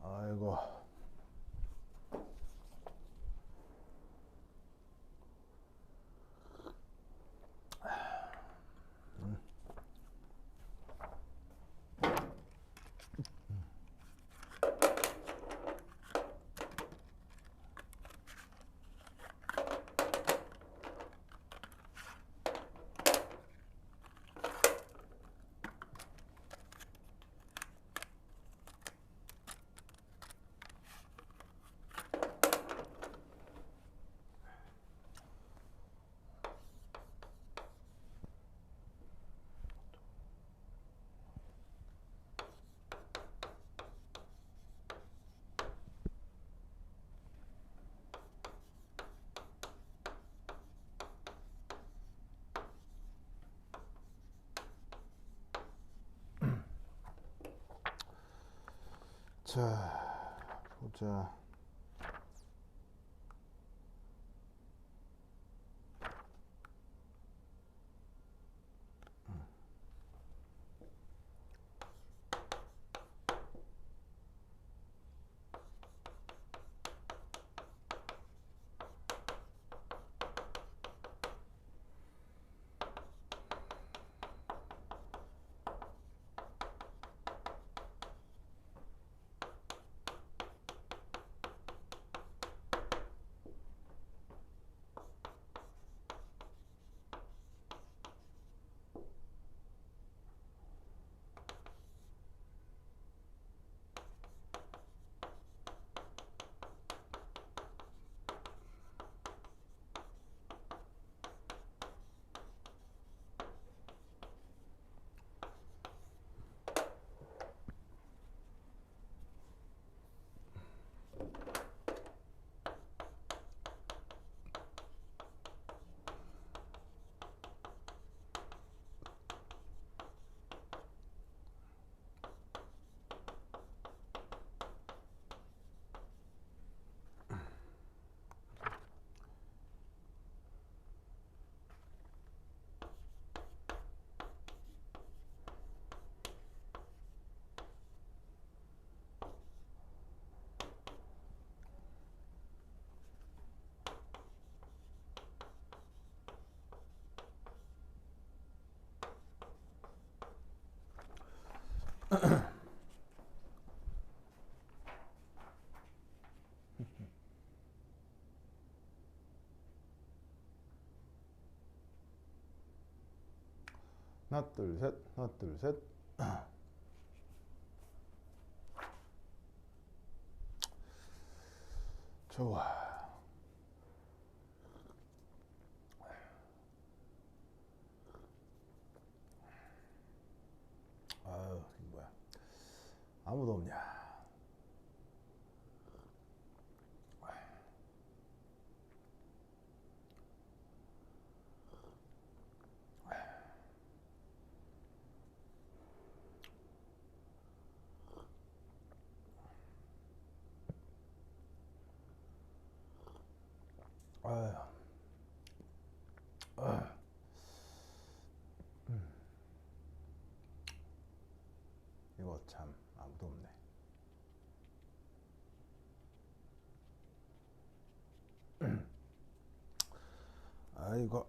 아이고. 자, 보자. 하나, 둘, 셋, 하나, 둘, 셋. 좋아. 아유, 이거 뭐야. 아무도 없냐. 아유. 아유. 이거 참 아무도 없네. 이거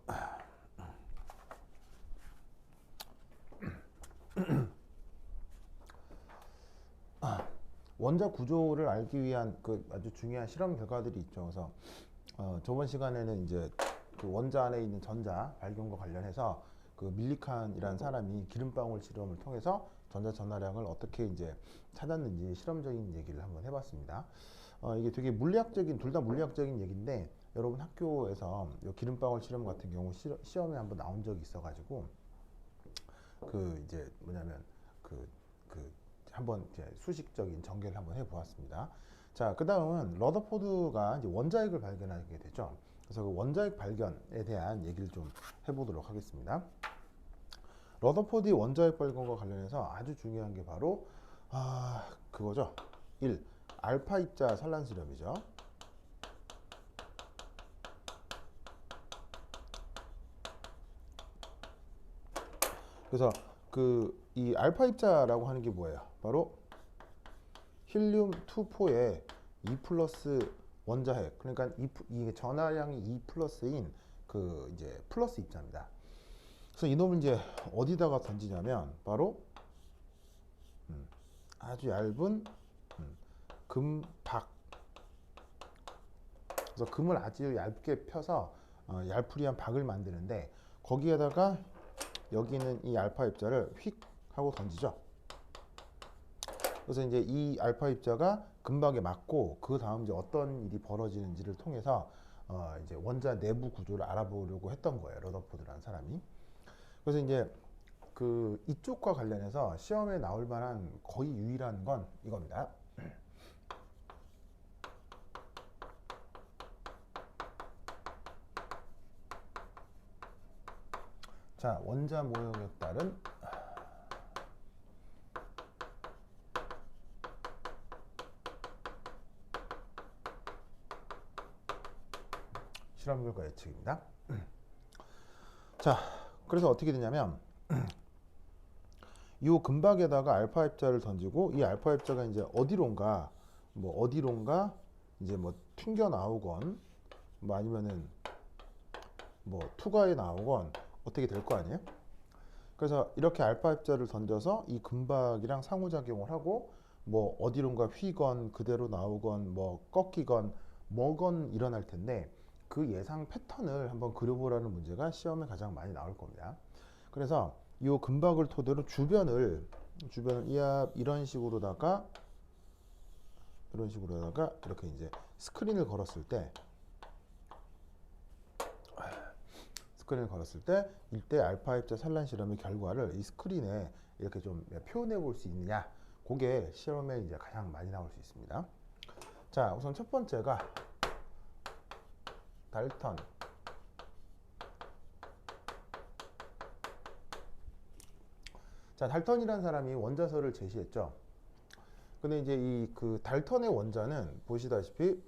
원자 구조를 알기 위한 그 아주 중요한 실험 결과들이 있죠. 그래서 저번 시간에는 이제 그 원자 안에 있는 전자 발견과 관련해서 그 밀리칸이라는 사람이 기름방울 실험을 통해서 전자 전하량을 어떻게 이제 찾았는지 실험적인 얘기를 한번 해봤습니다. 이게 되게 물리학적인, 둘 다 물리학적인 얘기인데 여러분 학교에서 이 기름방울 실험 같은 경우 시험에 한번 나온 적이 있어가지고 그 이제 뭐냐면 그 한번 이제 수식적인 전개를 한번 해보았습니다. 자, 그 다음은 러더포드가 이제 원자핵을 발견하게 되죠. 그래서 그 원자핵 발견에 대한 얘기를 좀 해보도록 하겠습니다. 러더포드의 원자핵 발견과 관련해서 아주 중요한 게 바로 그거죠. 1. 알파 입자 산란 실험이죠. 그래서 이 알파 입자라고 하는 게 뭐예요? 바로 힐륨 2포에 2 플러스 원자핵, 그러니까 이게 전하량이 2 플러스인 그 이제 플러스 입자입니다. 그래서 이놈을 이제 어디다가 던지냐면 바로 아주 얇은 금박. 그래서 금을 아주 얇게 펴서 얄푸리한 박을 만드는데 거기에다가 여기 있는 이 알파 입자를 휙 하고 던지죠. 그래서 이제 이 알파 입자가 금박에 맞고 그 다음 이제 어떤 일이 벌어지는지를 통해서 이제 원자 내부 구조를 알아보려고 했던 거예요. 러더포드라는 사람이. 그래서 이제 그 이쪽과 관련해서 시험에 나올 만한 거의 유일한 건 이겁니다. 자, 원자 모형에 따른 실험 결과 예측입니다. 자, 그래서 어떻게 되냐면 이 금박에다가 알파 입자를 던지고 이 알파 입자가 이제 어디론가 이제 뭐 튕겨 나오건 뭐 아니면은 뭐 투과에 나오건 어떻게 될 거 아니에요? 그래서 이렇게 알파 입자를 던져서 이 금박이랑 상호작용을 하고 뭐 어디론가 휘건 그대로 나오건 뭐 꺾이건 뭐건 일어날 텐데 그 예상 패턴을 한번 그려보라는 문제가 시험에 가장 많이 나올 겁니다. 그래서 이 금박을 토대로 주변을 이런 식으로다가 이렇게 이제 스크린을 걸었을 때 이때 알파 입자 산란 실험의 결과를 이 스크린에 이렇게 좀 표현해 볼 수 있느냐, 그게 실험에 이제 가장 많이 나올 수 있습니다. 자, 우선 첫 번째가 달턴. 자, 달턴이라는 사람이 원자설을 제시했죠. 근데 이제 이 그 달턴의 원자는 보시다시피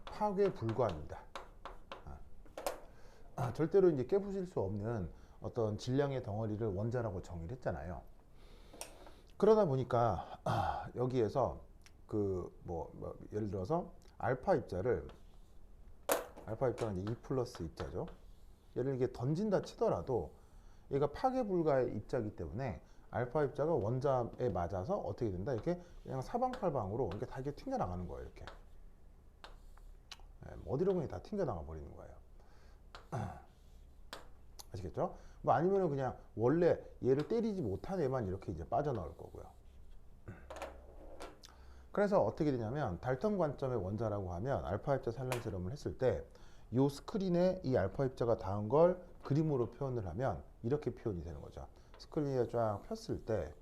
파괴 불가합니다. 절대로 이제 깨부실 수 없는 어떤 질량의 덩어리를 원자라고 정의를 했잖아요. 그러다 보니까 여기에서 예를 들어서 알파 입자가 이제 2 플러스 입자죠. 얘를 이게 던진다 치더라도 얘가 파괴 불가의 입자이기 때문에 알파 입자가 원자에 맞아서 어떻게 된다? 이렇게 그냥 사방팔방으로 이렇게 다 이렇게 튕겨 나가는 거예요. 이렇게 어디로 그냥 다 튕겨 나가 버리는 거예요. 아시겠죠? 뭐 아니면은 그냥 원래 얘를 때리지 못한 애만 이렇게 이제 빠져나올 거고요. 그래서 어떻게 되냐면 달턴 관점의 원자라고 하면 알파 입자 산란 실험을 했을 때 이 스크린에 이 알파 입자가 닿은 걸 그림으로 표현을 하면 이렇게 표현이 되는 거죠. 스크린에 쫙 폈을 때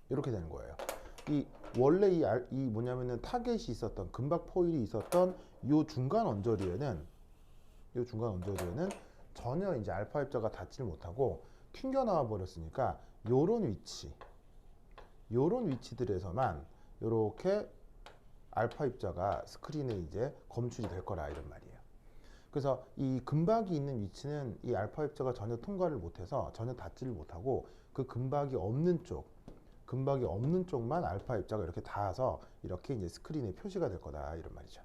이렇게 되는 거예요. 원래 이 뭐냐면은 타겟이 있었던 금박 포일이 있었던 이 중간 언저리에는 전혀 이제 알파 입자가 닿지를 못하고 튕겨 나와 버렸으니까 요런 위치들에서만 요렇게 알파 입자가 스크린에 이제 검출이 될 거라 이런 말이에요. 그래서 이 금박이 있는 위치는 이 알파 입자가 전혀 통과를 못해서 전혀 닿지를 못하고 그 금박이 없는 쪽, 금박이 없는 쪽만 알파 입자가 이렇게 닿아서 이렇게 이제 스크린에 표시가 될 거다 이런 말이죠.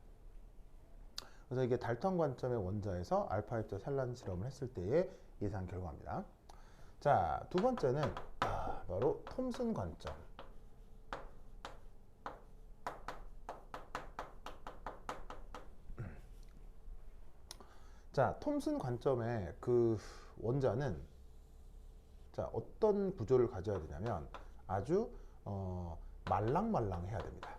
그래서 이게 달턴 관점의 원자에서 알파 입자 산란 실험을 했을 때의 예상 결과입니다. 자, 두 번째는 바로 톰슨 관점. 자, 톰슨 관점의 그 원자는 자, 어떤 구조를 가져야 되냐면 아주 말랑말랑해야 됩니다.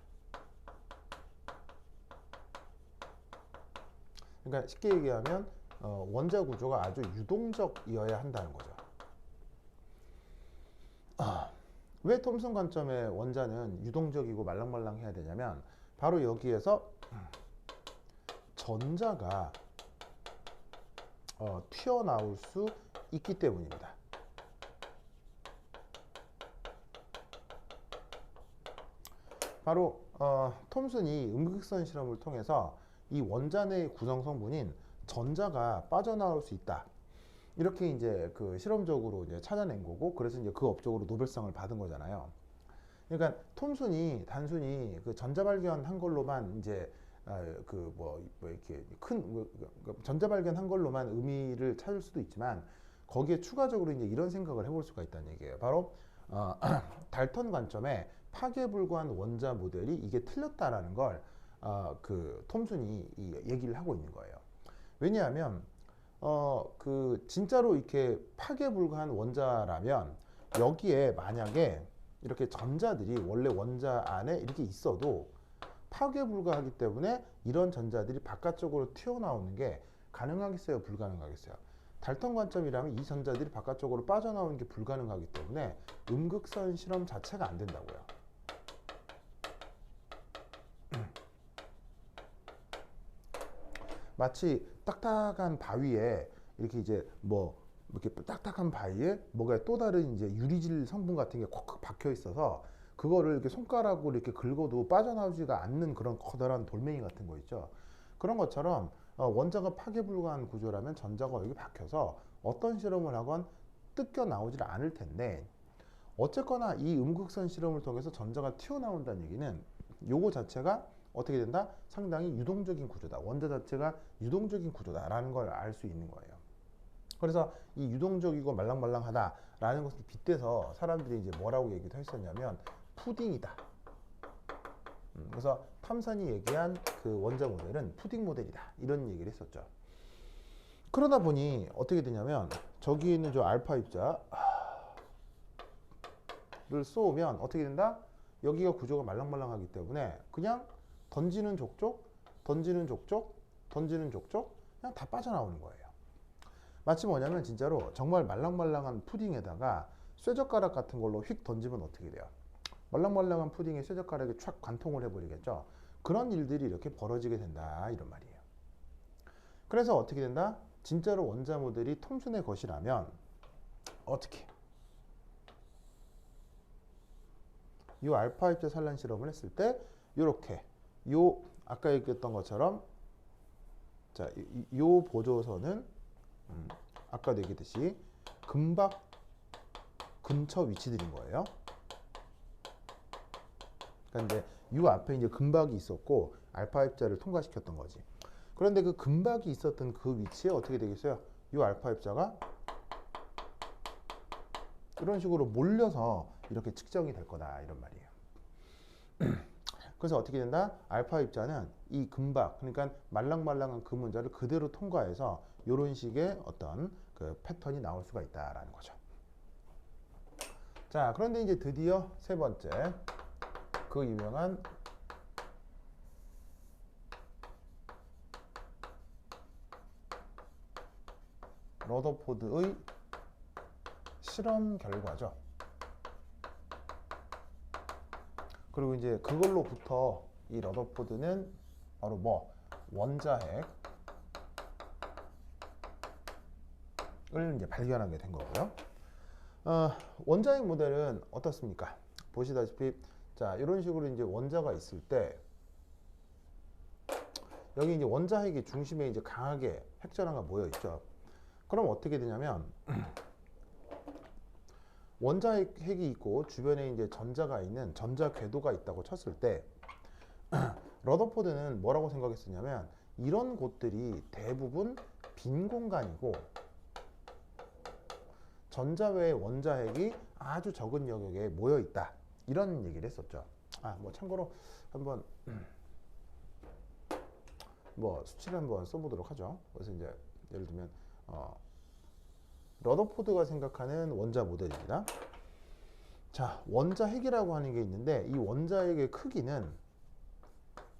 그러니까 쉽게 얘기하면 원자 구조가 아주 유동적이어야 한다는 거죠. 왜 톰슨 관점의 원자는 유동적이고 말랑말랑해야 되냐면 바로 여기에서 전자가 튀어나올 수 있기 때문입니다. 바로 톰슨이 음극선 실험을 통해서 이 원자 내 구성 성분인 전자가 빠져나올 수 있다. 이렇게 이제 그 실험적으로 이제 찾아낸 거고, 그래서 이제 그 업적으로 노벨상을 받은 거잖아요. 그러니까 톰슨이 단순히 그 전자 발견한 걸로만 이제 이렇게 큰 전자 발견한 걸로만 의미를 찾을 수도 있지만 거기에 추가적으로 이제 이런 생각을 해볼 수가 있다는 얘기예요. 바로 달턴 관점에 파괴 불가한 원자 모델이 이게 틀렸다라는 걸 그 톰슨이 얘기를 하고 있는 거예요. 왜냐하면 그 진짜로 이렇게 파괴 불가한 원자라면 여기에 만약에 이렇게 전자들이 원래 원자 안에 이렇게 있어도 파괴 불가하기 때문에 이런 전자들이 바깥쪽으로 튀어나오는 게 가능하겠어요? 불가능하겠어요? 달턴 관점이라면 이 전자들이 바깥쪽으로 빠져나오는 게 불가능하기 때문에 음극선 실험 자체가 안 된다고요. 마치 딱딱한 바위에 이렇게 이제 이렇게 딱딱한 바위에 뭐가 또 다른 이제 유리질 성분 같은 게 콕콕 박혀 있어서 그거를 이렇게 손가락으로 이렇게 긁어도 빠져나오지가 않는 그런 커다란 돌멩이 같은 거 있죠. 그런 것처럼 원자가 파괴 불가한 구조라면 전자가 여기 박혀서 어떤 실험을 하건 뜯겨 나오질 않을 텐데, 어쨌거나 이 음극선 실험을 통해서 전자가 튀어나온다는 얘기는 요거 자체가 어떻게 된다? 상당히 유동적인 구조다. 원자 자체가 유동적인 구조다라는 걸 알 수 있는 거예요. 그래서 이 유동적이고 말랑말랑하다라는 것을 빗대서 사람들이 이제 뭐라고 얘기도 했었냐면 푸딩이다. 그래서 탐선이 얘기한 그 원자 모델은 푸딩 모델이다. 이런 얘기를 했었죠. 그러다 보니 어떻게 되냐면 저기 있는 저 알파 입자를 쏘면 어떻게 된다? 여기가 구조가 말랑말랑하기 때문에 그냥 던지는 족족, 던지는 족족, 던지는 족족 그냥 다 빠져나오는 거예요. 마치 뭐냐면 진짜로 정말 말랑말랑한 푸딩에다가 쇠젓가락 같은 걸로 휙 던지면 어떻게 돼요? 말랑말랑한 푸딩에 쇠젓가락에 촥 관통을 해버리겠죠. 그런 일들이 이렇게 벌어지게 된다 이런 말이에요. 그래서 어떻게 된다? 진짜로 원자 모델이 톰슨의 것이라면 어떻게? 이 알파 입자 산란 실험을 했을 때 이렇게 요 아까 얘기했던 것처럼 자, 요 보조선은 아까도 얘기했듯이 금박 근처 위치들인 거예요. 그러니까 이제 요 앞에 이제 금박이 있었고 알파 입자를 통과시켰던 거지. 그런데 그 금박이 있었던 그 위치에 어떻게 되겠어요? 요 알파 입자가 이런 식으로 몰려서 이렇게 측정이 될 거다 이런 말이에요. 그래서 어떻게 된다? 알파 입자는 이 금박, 그러니까 말랑말랑한 그 문자를 그대로 통과해서 이런 식의 어떤 그 패턴이 나올 수가 있다라는 거죠. 자, 그런데 이제 드디어 세 번째, 그 유명한 러더포드의 실험 결과죠. 그리고 이제 그걸로부터 이 러더포드는 바로 원자핵을 이제 발견하게 된 거고요. 원자핵 모델은 어떻습니까? 보시다시피 자, 이런 식으로 이제 원자가 있을 때 여기 이제 원자핵이 중심에 이제 강하게 핵전화가 모여 있죠. 그럼 어떻게 되냐면 원자핵이 있고 주변에 이제 전자가 있는 전자 궤도가 있다고 쳤을 때 러더포드는 뭐라고 생각했었냐면 이런 곳들이 대부분 빈 공간이고 전자 외의 원자핵이 아주 적은 영역에 모여 있다 이런 얘기를 했었죠. 뭐 참고로 한번 뭐 수치를 한번 써보도록 하죠. 그래서 이제 예를 들면 러더포드가 생각하는 원자 모델입니다. 자, 원자핵이라고 하는 게 있는데 이 원자핵의 크기는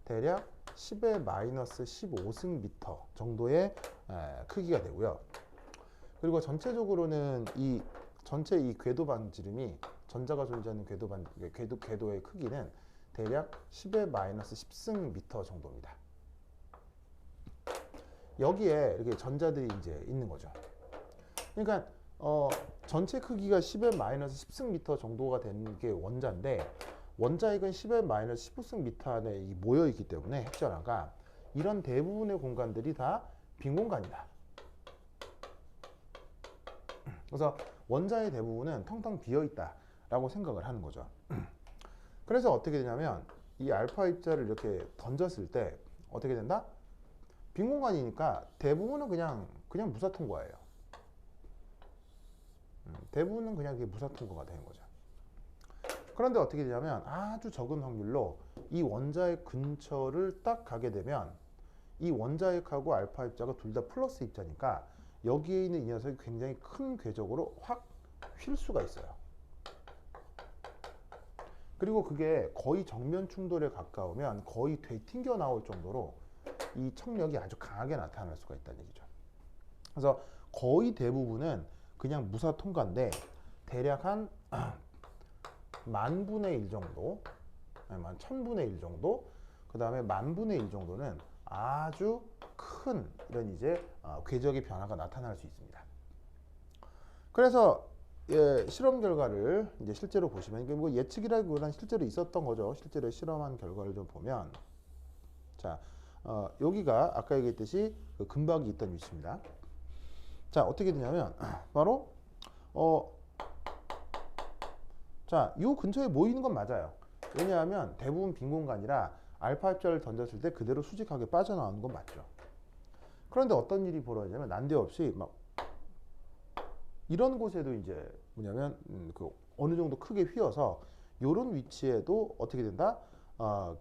대략 10의 마이너스 15승 미터 정도의 크기가 되고요. 그리고 전체적으로는 이 전체 이 궤도 반지름이 전자가 존재하는 궤도의 크기는 대략 10의 마이너스 10승 미터 정도입니다. 여기에 이렇게 전자들이 이제 있는 거죠. 그러니까 전체 크기가 10의 마이너스 10승 미터 정도가 되는 게 원자인데 원자핵은 10의 마이너스 15승 미터 안에 모여 있기 때문에 핵전화가 이런 대부분의 공간들이 다 빈 공간이다. 그래서 원자의 대부분은 텅텅 비어 있다라고 생각을 하는 거죠. 그래서 어떻게 되냐면 이 알파 입자를 이렇게 던졌을 때 어떻게 된다? 빈 공간이니까 대부분은 그냥 무사통과예요. 대부분은 그냥 이게 무사통과가 되는 거죠. 그런데 어떻게 되냐면 아주 적은 확률로 이 원자핵 근처를 딱 가게 되면 이 원자핵하고 알파 입자가 둘 다 플러스 입자니까 여기에 있는 이 녀석이 굉장히 큰 궤적으로 확 휠 수가 있어요. 그리고 그게 거의 정면 충돌에 가까우면 거의 되튕겨 나올 정도로 이 청력이 아주 강하게 나타날 수가 있다는 얘기죠. 그래서 거의 대부분은 그냥 무사 통과인데 대략 한 10,000분의 1 정도, 아니 10,000분의 1 정도, 그 다음에 10,000분의 1 정도는 아주 큰 이런 이제 궤적의 변화가 나타날 수 있습니다. 그래서 실험 결과를 이제 실제로 보시면 이게 뭐 예측이라기보다는 실제로 있었던 거죠. 실제로 실험한 결과를 좀 보면 자 여기가 아까 얘기했듯이 그 금박이 있던 위치입니다. 자 어떻게 되냐면 바로 자, 이 근처에 모이는 건 맞아요. 왜냐하면 대부분 빈 공간이라 알파 입자를 던졌을 때 그대로 수직하게 빠져나오는 건 맞죠. 그런데 어떤 일이 벌어지냐면 난데없이 막 이런 곳에도 이제 뭐냐면 그 어느 정도 크게 휘어서 이런 위치에도 어떻게 된다?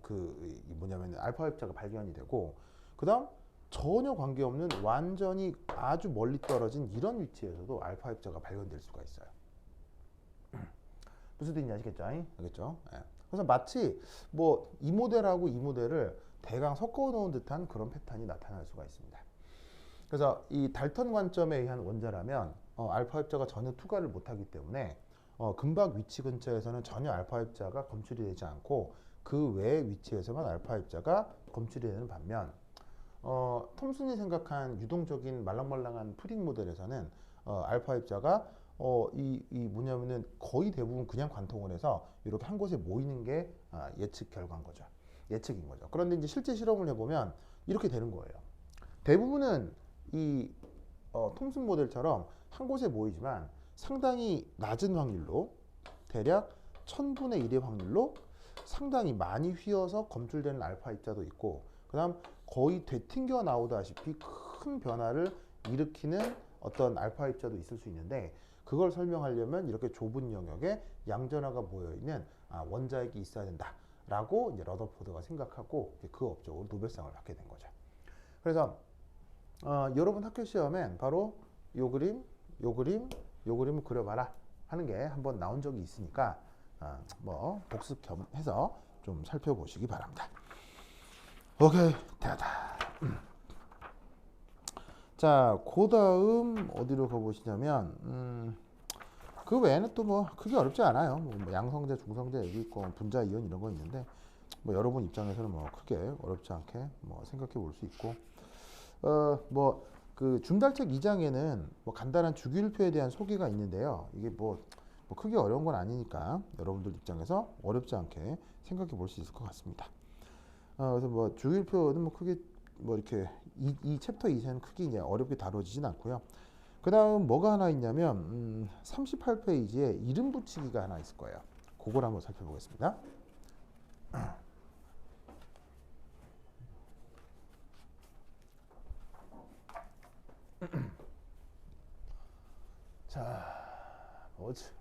그 뭐냐면 알파 입자가 발견이 되고 그다음 전혀 관계없는 완전히 아주 멀리 떨어진 이런 위치에서도 알파 입자가 발견될 수가 있어요. 무슨 뜻인지 아시겠죠? 알겠죠? 예. 그래서 마치 뭐 이 모델하고 이 모델을 대강 섞어 놓은 듯한 그런 패턴이 나타날 수가 있습니다. 그래서 이 달턴 관점에 의한 원자라면 알파 입자가 전혀 투과를 못하기 때문에 금박 위치 근처에서는 전혀 알파 입자가 검출이 되지 않고 그 외의 위치에서만 알파 입자가 검출이 되는 반면 톰슨이 생각한 유동적인 말랑말랑한 푸딩 모델에서는 알파 입자가 뭐냐면은 거의 대부분 그냥 관통을 해서 이렇게 한 곳에 모이는 게 예측 결과인 거죠. 예측인 거죠. 그런데 이제 실제 실험을 해보면 이렇게 되는 거예요. 대부분은 이 톰슨 모델처럼 한 곳에 모이지만 상당히 낮은 확률로 대략 1000분의 1의 확률로 상당히 많이 휘어서 검출되는 알파 입자도 있고 그 다음 거의 되튕겨 나오다시피 큰 변화를 일으키는 어떤 알파 입자도 있을 수 있는데 그걸 설명하려면 이렇게 좁은 영역에 양전하가 모여있는 원자핵이 있어야 된다라고 이제 러더포드가 생각하고 그 업적으로 노벨상을 받게 된 거죠. 그래서 여러분 학교 시험엔 바로 요 그림, 요 그림, 요 그림을 그려봐라 하는 게 한번 나온 적이 있으니까 뭐 복습 겸 해서 좀 살펴보시기 바랍니다. 오케이, 됐다. 자, 그 다음 어디로 가보시냐면 그 외에는 또 뭐 크게 어렵지 않아요. 뭐 양성제, 중성제 여기 있고 분자 이온 이런 거 있는데 뭐 여러분 입장에서는 뭐 크게 어렵지 않게 뭐 생각해 볼 수 있고 뭐 그 준달책 2장에는 뭐 간단한 주기율표에 대한 소개가 있는데요. 이게 뭐 크게 어려운 건 아니니까 여러분들 입장에서 어렵지 않게 생각해 볼 수 있을 것 같습니다. 그래서 뭐 주기율표는 뭐 크게 뭐 이렇게 이 챕터 2에서는 크게 이제 어렵게 다뤄지진 않고요. 그 다음 뭐가 하나 있냐면 38페이지에 이름 붙이기가 하나 있을 거예요. 그걸 한번 살펴보겠습니다. 자, 뭐지?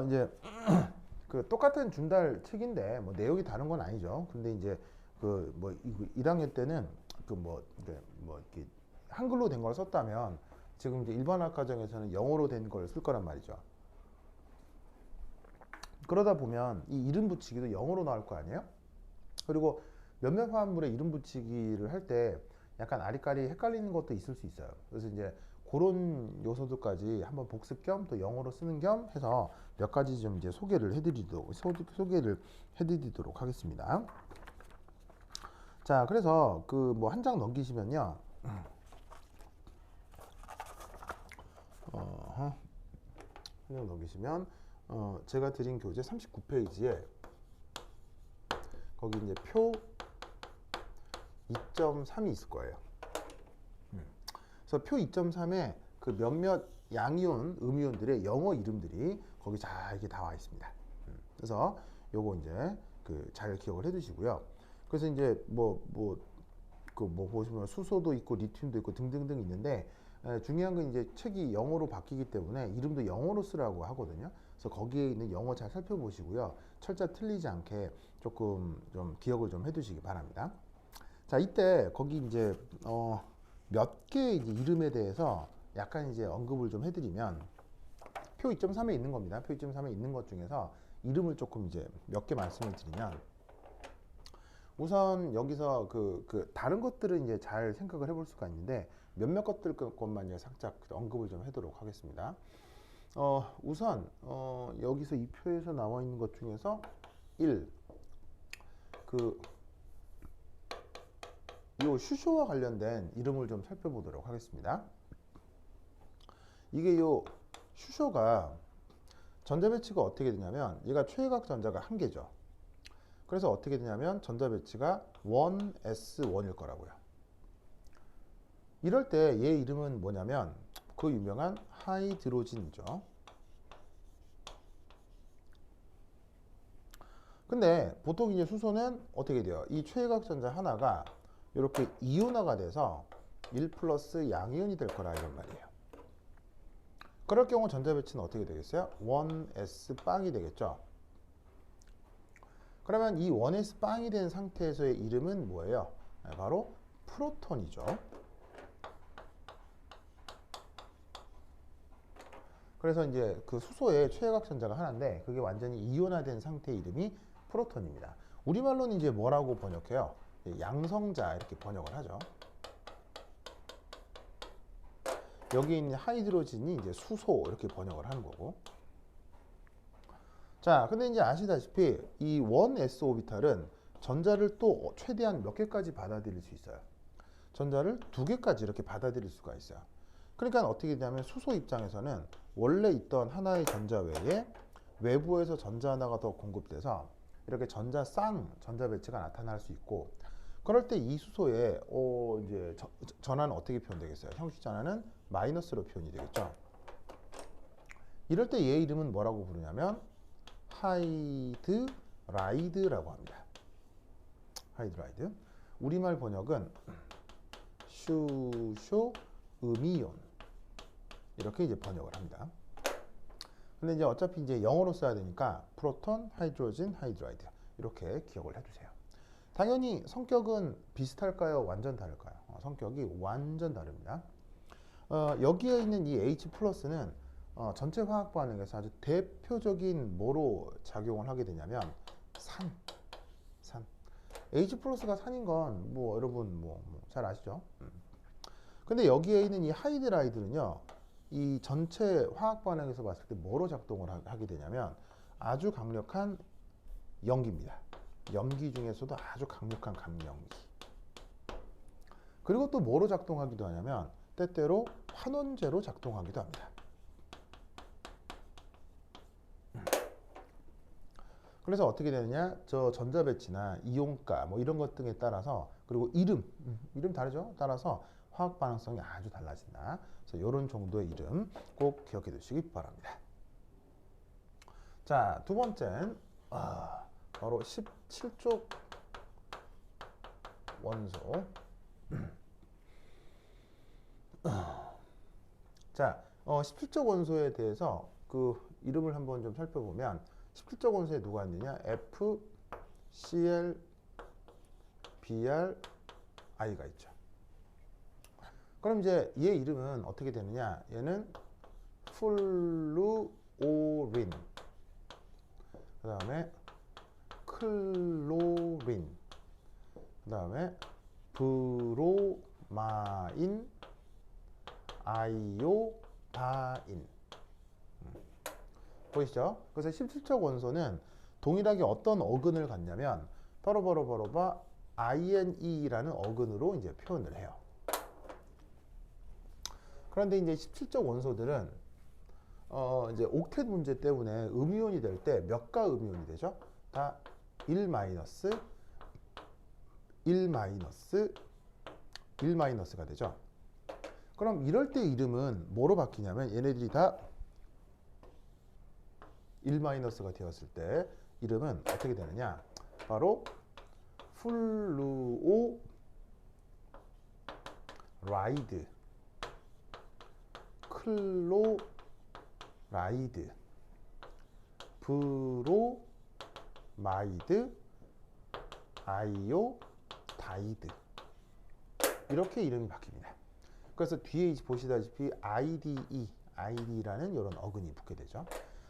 이제 그 똑같은 준달 책인데 뭐 내용이 다른 건 아니죠. 근데 이제 그 뭐 1학년 때는 그 뭐 이렇게 한글로 된 걸 썼다면 지금 이제 일반학 과정에서는 영어로 된 걸 쓸 거란 말이죠. 그러다 보면 이 이름 붙이기도 영어로 나올 거 아니에요? 그리고 몇몇 화합물의 이름 붙이기를 할 때 약간 아리까리 헷갈리는 것도 있을 수 있어요. 그래서 이제 그런 요소들까지 한번 복습 겸 또 영어로 쓰는 겸 해서 몇 가지 좀 이제 소개를 해드리도록 하겠습니다. 자, 그래서 그 뭐 한 장 넘기시면요. 한 장 넘기시면 제가 드린 교재 39페이지에 거기 이제 표 2.3이 있을 거예요. 그래서 표 2.3에 그 몇몇 양이온, 음이온들의 영어 이름들이 거기 잘 이렇게 나와 있습니다. 그래서 요거 이제 그 잘 기억을 해두시고요. 그래서 이제 보시면 수소도 있고 리튬도 있고 등등등 있는데 중요한 건 이제 책이 영어로 바뀌기 때문에 이름도 영어로 쓰라고 하거든요. 그래서 거기에 있는 영어 잘 살펴보시고요. 철자 틀리지 않게 조금 좀 기억을 좀 해두시기 바랍니다. 자, 이때 거기 이제 몇 개의 이름에 대해서 약간 이제 언급을 좀 해드리면 표 2.3에 있는 겁니다. 표 2.3에 있는 것 중에서 이름을 조금 이제 몇 개 말씀을 드리면 우선 여기서 그 다른 것들은 이제 잘 생각을 해볼 수가 있는데 몇몇 것만 이제 살짝 언급을 좀 하도록 하겠습니다. 우선 여기서 이 표에서 나와 있는 것 중에서 1. 이 슈쇼와 관련된 이름을 좀 살펴보도록 하겠습니다. 이게 요 슈쇼가 전자 배치가 어떻게 되냐면 얘가 최외각 전자가 한 개죠. 그래서 어떻게 되냐면 전자 배치가 1s1일 거라고요. 이럴 때 얘 이름은 뭐냐면 그 유명한 하이드로진이죠. 근데 보통 이제 수소는 어떻게 돼요? 이 최외각 전자 하나가 이렇게 이온화가 돼서 1 플러스 양이온이 될 거라 이런 말이에요. 그럴 경우 전자 배치는 어떻게 되겠어요? 1s 빵이 되겠죠. 그러면 이 1s 빵이 된 상태에서의 이름은 뭐예요? 바로 프로톤이죠. 그래서 이제 그 수소의 최외각 전자가 하나인데 그게 완전히 이온화된 상태의 이름이 프로톤입니다. 우리말로는 이제 뭐라고 번역해요? 양성자 이렇게 번역을 하죠. 여기 있는 하이드로진이 이제 수소 이렇게 번역을 하는 거고. 자, 근데 이제 아시다시피 이 1s 오비탈은 전자를 또 최대한 몇 개까지 받아들일 수 있어요. 전자를 2개까지 이렇게 받아들일 수가 있어요. 그러니까 어떻게 되냐면 수소 입장에서는 원래 있던 하나의 전자 외에 외부에서 전자 하나가 더 공급돼서 이렇게 전자 배치가 나타날 수 있고, 그럴 때 이 수소의 이제 전하는 어떻게 표현되겠어요? 형식 전하는 마이너스로 표현이 되겠죠. 이럴 때 얘 이름은 뭐라고 부르냐면 하이드라이드라고 합니다. 하이드라이드. 우리말 번역은 슈쇼 음이온 이렇게 이제 번역을 합니다. 근데 이제 어차피 이제 영어로 써야 되니까 프로톤, 하이드로진, 하이드라이드 이렇게 기억을 해주세요. 당연히 성격은 비슷할까요? 완전 다를까요? 성격이 완전 다릅니다. 여기에 있는 이 H 플러스는 전체 화학 반응에서 아주 대표적인 뭐로 작용을 하게 되냐면 산. H 플러스가 산인 건 뭐 여러분 뭐 잘 아시죠? 근데 여기에 있는 이 하이드라이드는요, 이 전체 화학 반응에서 봤을 때 뭐로 작동을 하게 되냐면 아주 강력한 염기입니다. 염기 중에서도 아주 강력한 강염기. 그리고 또 뭐로 작동하기도 하냐면 때때로 환원제로 작동하기도 합니다. 그래서 어떻게 되느냐, 저 전자배치나 이온가 뭐 이런 것 등에 따라서, 그리고 이름 다르죠? 따라서 화학 반응성이 아주 달라진다. 그래서 이런 정도의 이름 꼭 기억해 두시기 바랍니다. 자, 두 번째는 바로 17쪽 원소. 자, 17쪽 원소에 대해서 그 이름을 한번 좀 살펴보면 17쪽 원소에 누가 있느냐? F, Cl, Br, I가 있죠. 그럼 이제 얘 이름은 어떻게 되느냐? 얘는 플루오린, 그 다음에 클로린, 그 다음에 브로마인, 아이오다인. 보이시죠? 그래서 17쪽 원소는 동일하게 어떤 어근을 갖냐면 바로 INE라는 어근으로 이제 표현을 해요. 그런데 이제 17쪽 원소들은 이제 옥텟 문제 때문에 음이온이 될 때 몇 가 음이온이 되죠? 다 1 마이너스, 1 마이너스, 1 마이너스가 되죠. 그럼 이럴 때 이름은 뭐로 바뀌냐면 얘네들이 다 1 마이너스가 되었을 때 이름은 어떻게 되느냐? 바로 플루오 라이드, 클로라이드, 브로마이드, 아이오다이드, 이렇게 이름이 바뀝니다. 그래서 뒤에 보시다시피 ID라는 이런 어근이 붙게 되죠.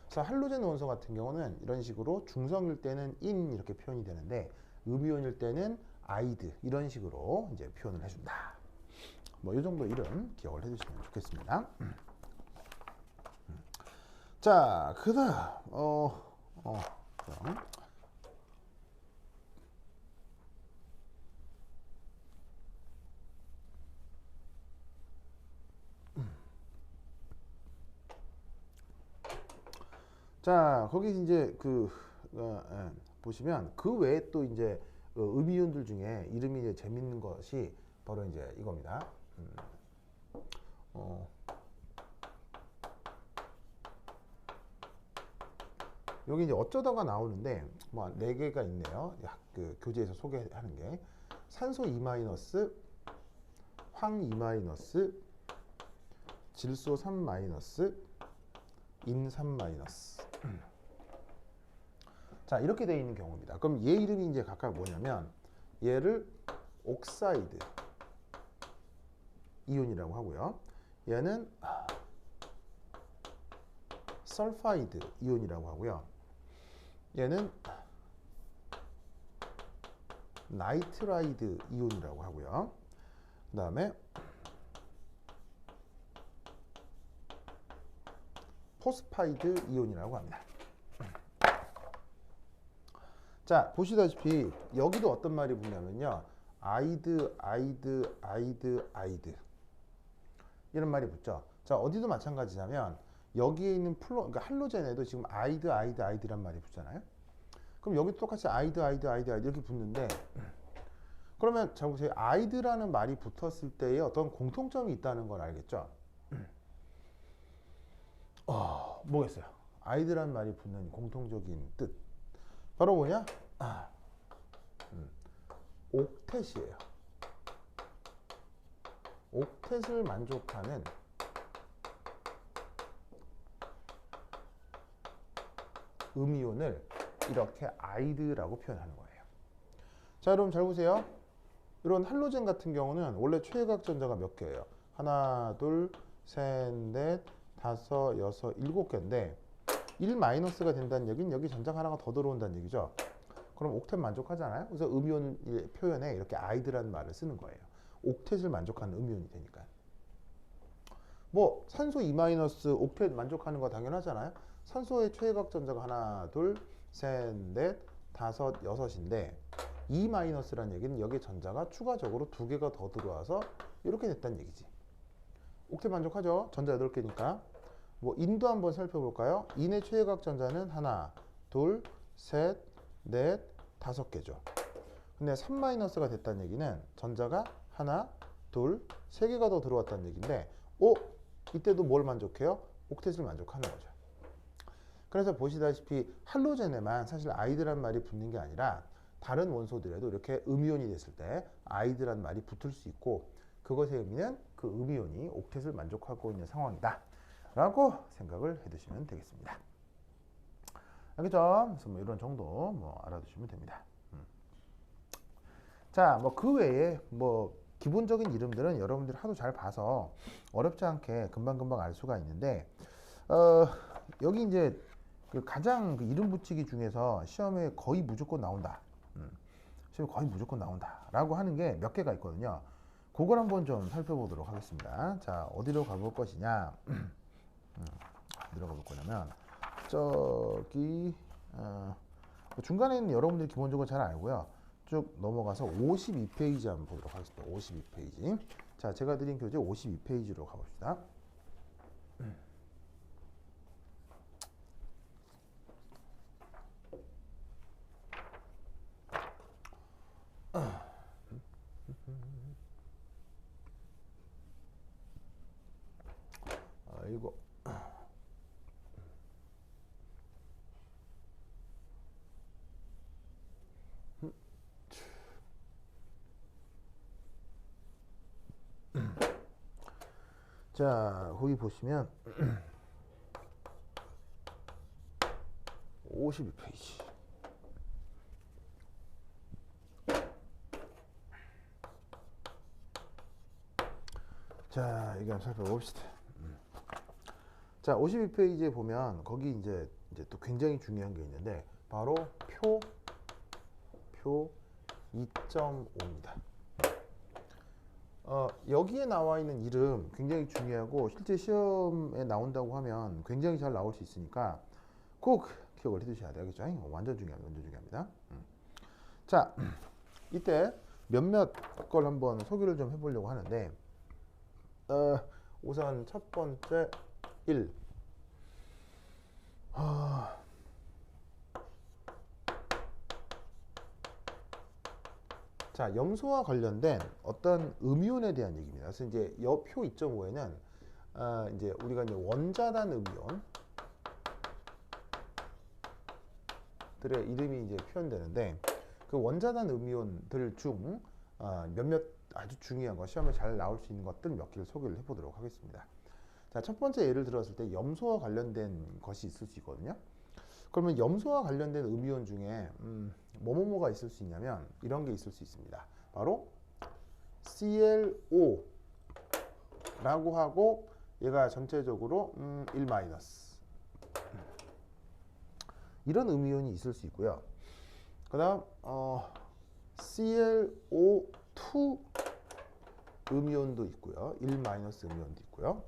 그래서 할로젠 원소 같은 경우는 이런 식으로 중성일 때는 인 이렇게 표현이 되는데 음이온일 때는 아이드 이런 식으로 이제 표현을 해준다. 뭐 이 정도 이름 기억을 해주시면 좋겠습니다. 자, 그다음 그럼. 자, 거기 이제 보시면 그 외에 또 이제 음이온들 중에 이름이 이제 재밌는 것이 바로 이제 이겁니다. 여기 이제 어쩌다가 나오는데 뭐 4개가 있네요. 그 교재에서 소개하는 게 산소 2-, 황 2-, 질소 3-, 인 3-. 자, 이렇게 되어 있는 경우입니다. 그럼 얘 이름이 이제 각각 뭐냐면 얘를 옥사이드 이온이라고 하고요. 얘는 설파이드 이온이라고 하고요. 얘는 나이트라이드 이온이라고 하고요. 그 다음에 포스파이드 이온이라고 합니다. 자, 보시다시피 여기도 어떤 말이 붙냐면요, 아이드 이런 말이 붙죠. 자, 어디도 마찬가지냐면 여기에 있는 그러니까 할로젠에도 지금 아이드란 말이 붙잖아요. 그럼 여기 똑같이 아이드 이렇게 붙는데, 그러면 자 보세요. 아이드라는 말이 붙었을 때에 어떤 공통점이 있다는 걸 알겠죠? 뭐겠어요? 아이드라는 말이 붙는 공통적인 뜻 바로 뭐냐? 옥텟이에요. 옥텟을 만족하는 음이온을 이렇게 아이드라고 표현하는 거예요. 자, 여러분 잘 보세요. 이런 할로젠 같은 경우는 원래 최외곽 전자가 몇 개예요? 하나, 둘, 셋, 넷, 다섯, 여섯, 일곱 개인데 1 마이너스가 된다는 얘기는 여기 전자가 하나가 더 들어온다는 얘기죠. 그럼 옥텟 만족하잖아요. 그래서 음이온 표현에 이렇게 아이드라는 말을 쓰는 거예요. 옥텟을 만족하는 음이온이 되니까. 뭐 산소 2 마이너스 옥텟 만족하는 거 당연하잖아요. 산소의 최외곽 전자가 하나, 둘, 셋, 넷, 다섯, 여섯인데 2 마이너스라는 얘기는 여기 전자가 추가적으로 2개가 더 들어와서 이렇게 됐다는 얘기지. 옥텟 만족하죠? 전자 8개니까. 뭐 인도 한번 살펴볼까요? 인의 최외곽 전자는 하나, 둘, 셋, 넷, 5개죠. 근데 3 마이너스가 됐다는 얘기는 전자가 하나, 둘, 3개가 더 들어왔다는 얘기인데 이때도 뭘 만족해요? 옥텟을 만족하는 거죠. 그래서 보시다시피 할로젠에만 사실 아이드란 말이 붙는 게 아니라 다른 원소들에도 이렇게 음이온이 됐을 때 아이드란 말이 붙을 수 있고 그것의 의미는 그 음이온이 옥텟을 만족하고 있는 상황이다 라고 생각을 해두시면 되겠습니다. 알겠죠? 그래서 뭐 이런 정도 뭐 알아두시면 됩니다. 자, 뭐 그 외에 뭐 기본적인 이름들은 여러분들이 하도 잘 봐서 어렵지 않게 금방금방 알 수가 있는데 여기 이제 그 가장 그 이름 붙이기 중에서 시험에 거의 무조건 나온다. 시험에 거의 무조건 나온다라고 하는 게 몇 개가 있거든요. 그걸 한번 좀 살펴보도록 하겠습니다. 자, 어디로 가볼 것이냐? 어디로 가볼 거냐면 저기 중간에는 여러분들이 기본적으로 잘 알고요. 쭉 넘어가서 52페이지 한번 보도록 하겠습니다. 52페이지. 자, 제가 드린 교재 52페이지로 가봅시다. 아이고. 자, 거기 보시면 52페이지. 자, 이거 한번 살펴봅시다. 자, 52페이지에 보면 거기 이제 또 굉장히 중요한 게 있는데 바로 표 2.5입니다. 여기에 나와 있는 이름 굉장히 중요하고 실제 시험에 나온다고 하면 굉장히 잘 나올 수 있으니까 꼭 기억을 해두셔야 되겠죠. 완전 중요합니다. 자, 이때 몇몇 걸 한번 소개를 좀 해보려고 하는데 우선 첫 번째 1. 자, 염소와 관련된 어떤 음이온에 대한 얘기입니다. 그래서 이제 표 2.5에는 이제 우리가 이제 원자단 음이온들의 이름이 이제 표현되는데 그 원자단 음이온들 중 몇몇 아주 중요한 거 시험에 잘 나올 수 있는 것들 몇 개를 소개를 해보도록 하겠습니다. 자, 첫 번째 예를 들었을 때 염소와 관련된 것이 있을 수 있거든요. 그러면 염소와 관련된 음이온 중에 뭐뭐뭐가 있을 수 있냐면 이런 게 있을 수 있습니다. 바로 ClO 라고 하고 얘가 전체적으로 1 마이너스 이런 음이온이 있을 수 있고요. 그 다음 ClO2 음이온도 있고요. 1 마이너스 음이온도 있고요.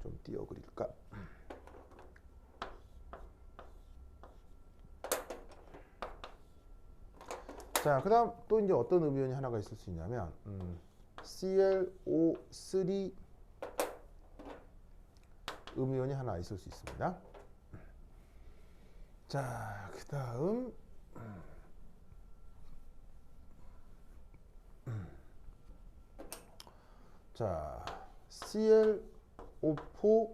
좀 띄어 그릴까? 자, 그 다음 또 이제 어떤 음이온이 하나가 있을 수 있냐면 ClO3 음이온이 하나 있을 수 있습니다. 자, 그 다음 자, ClO4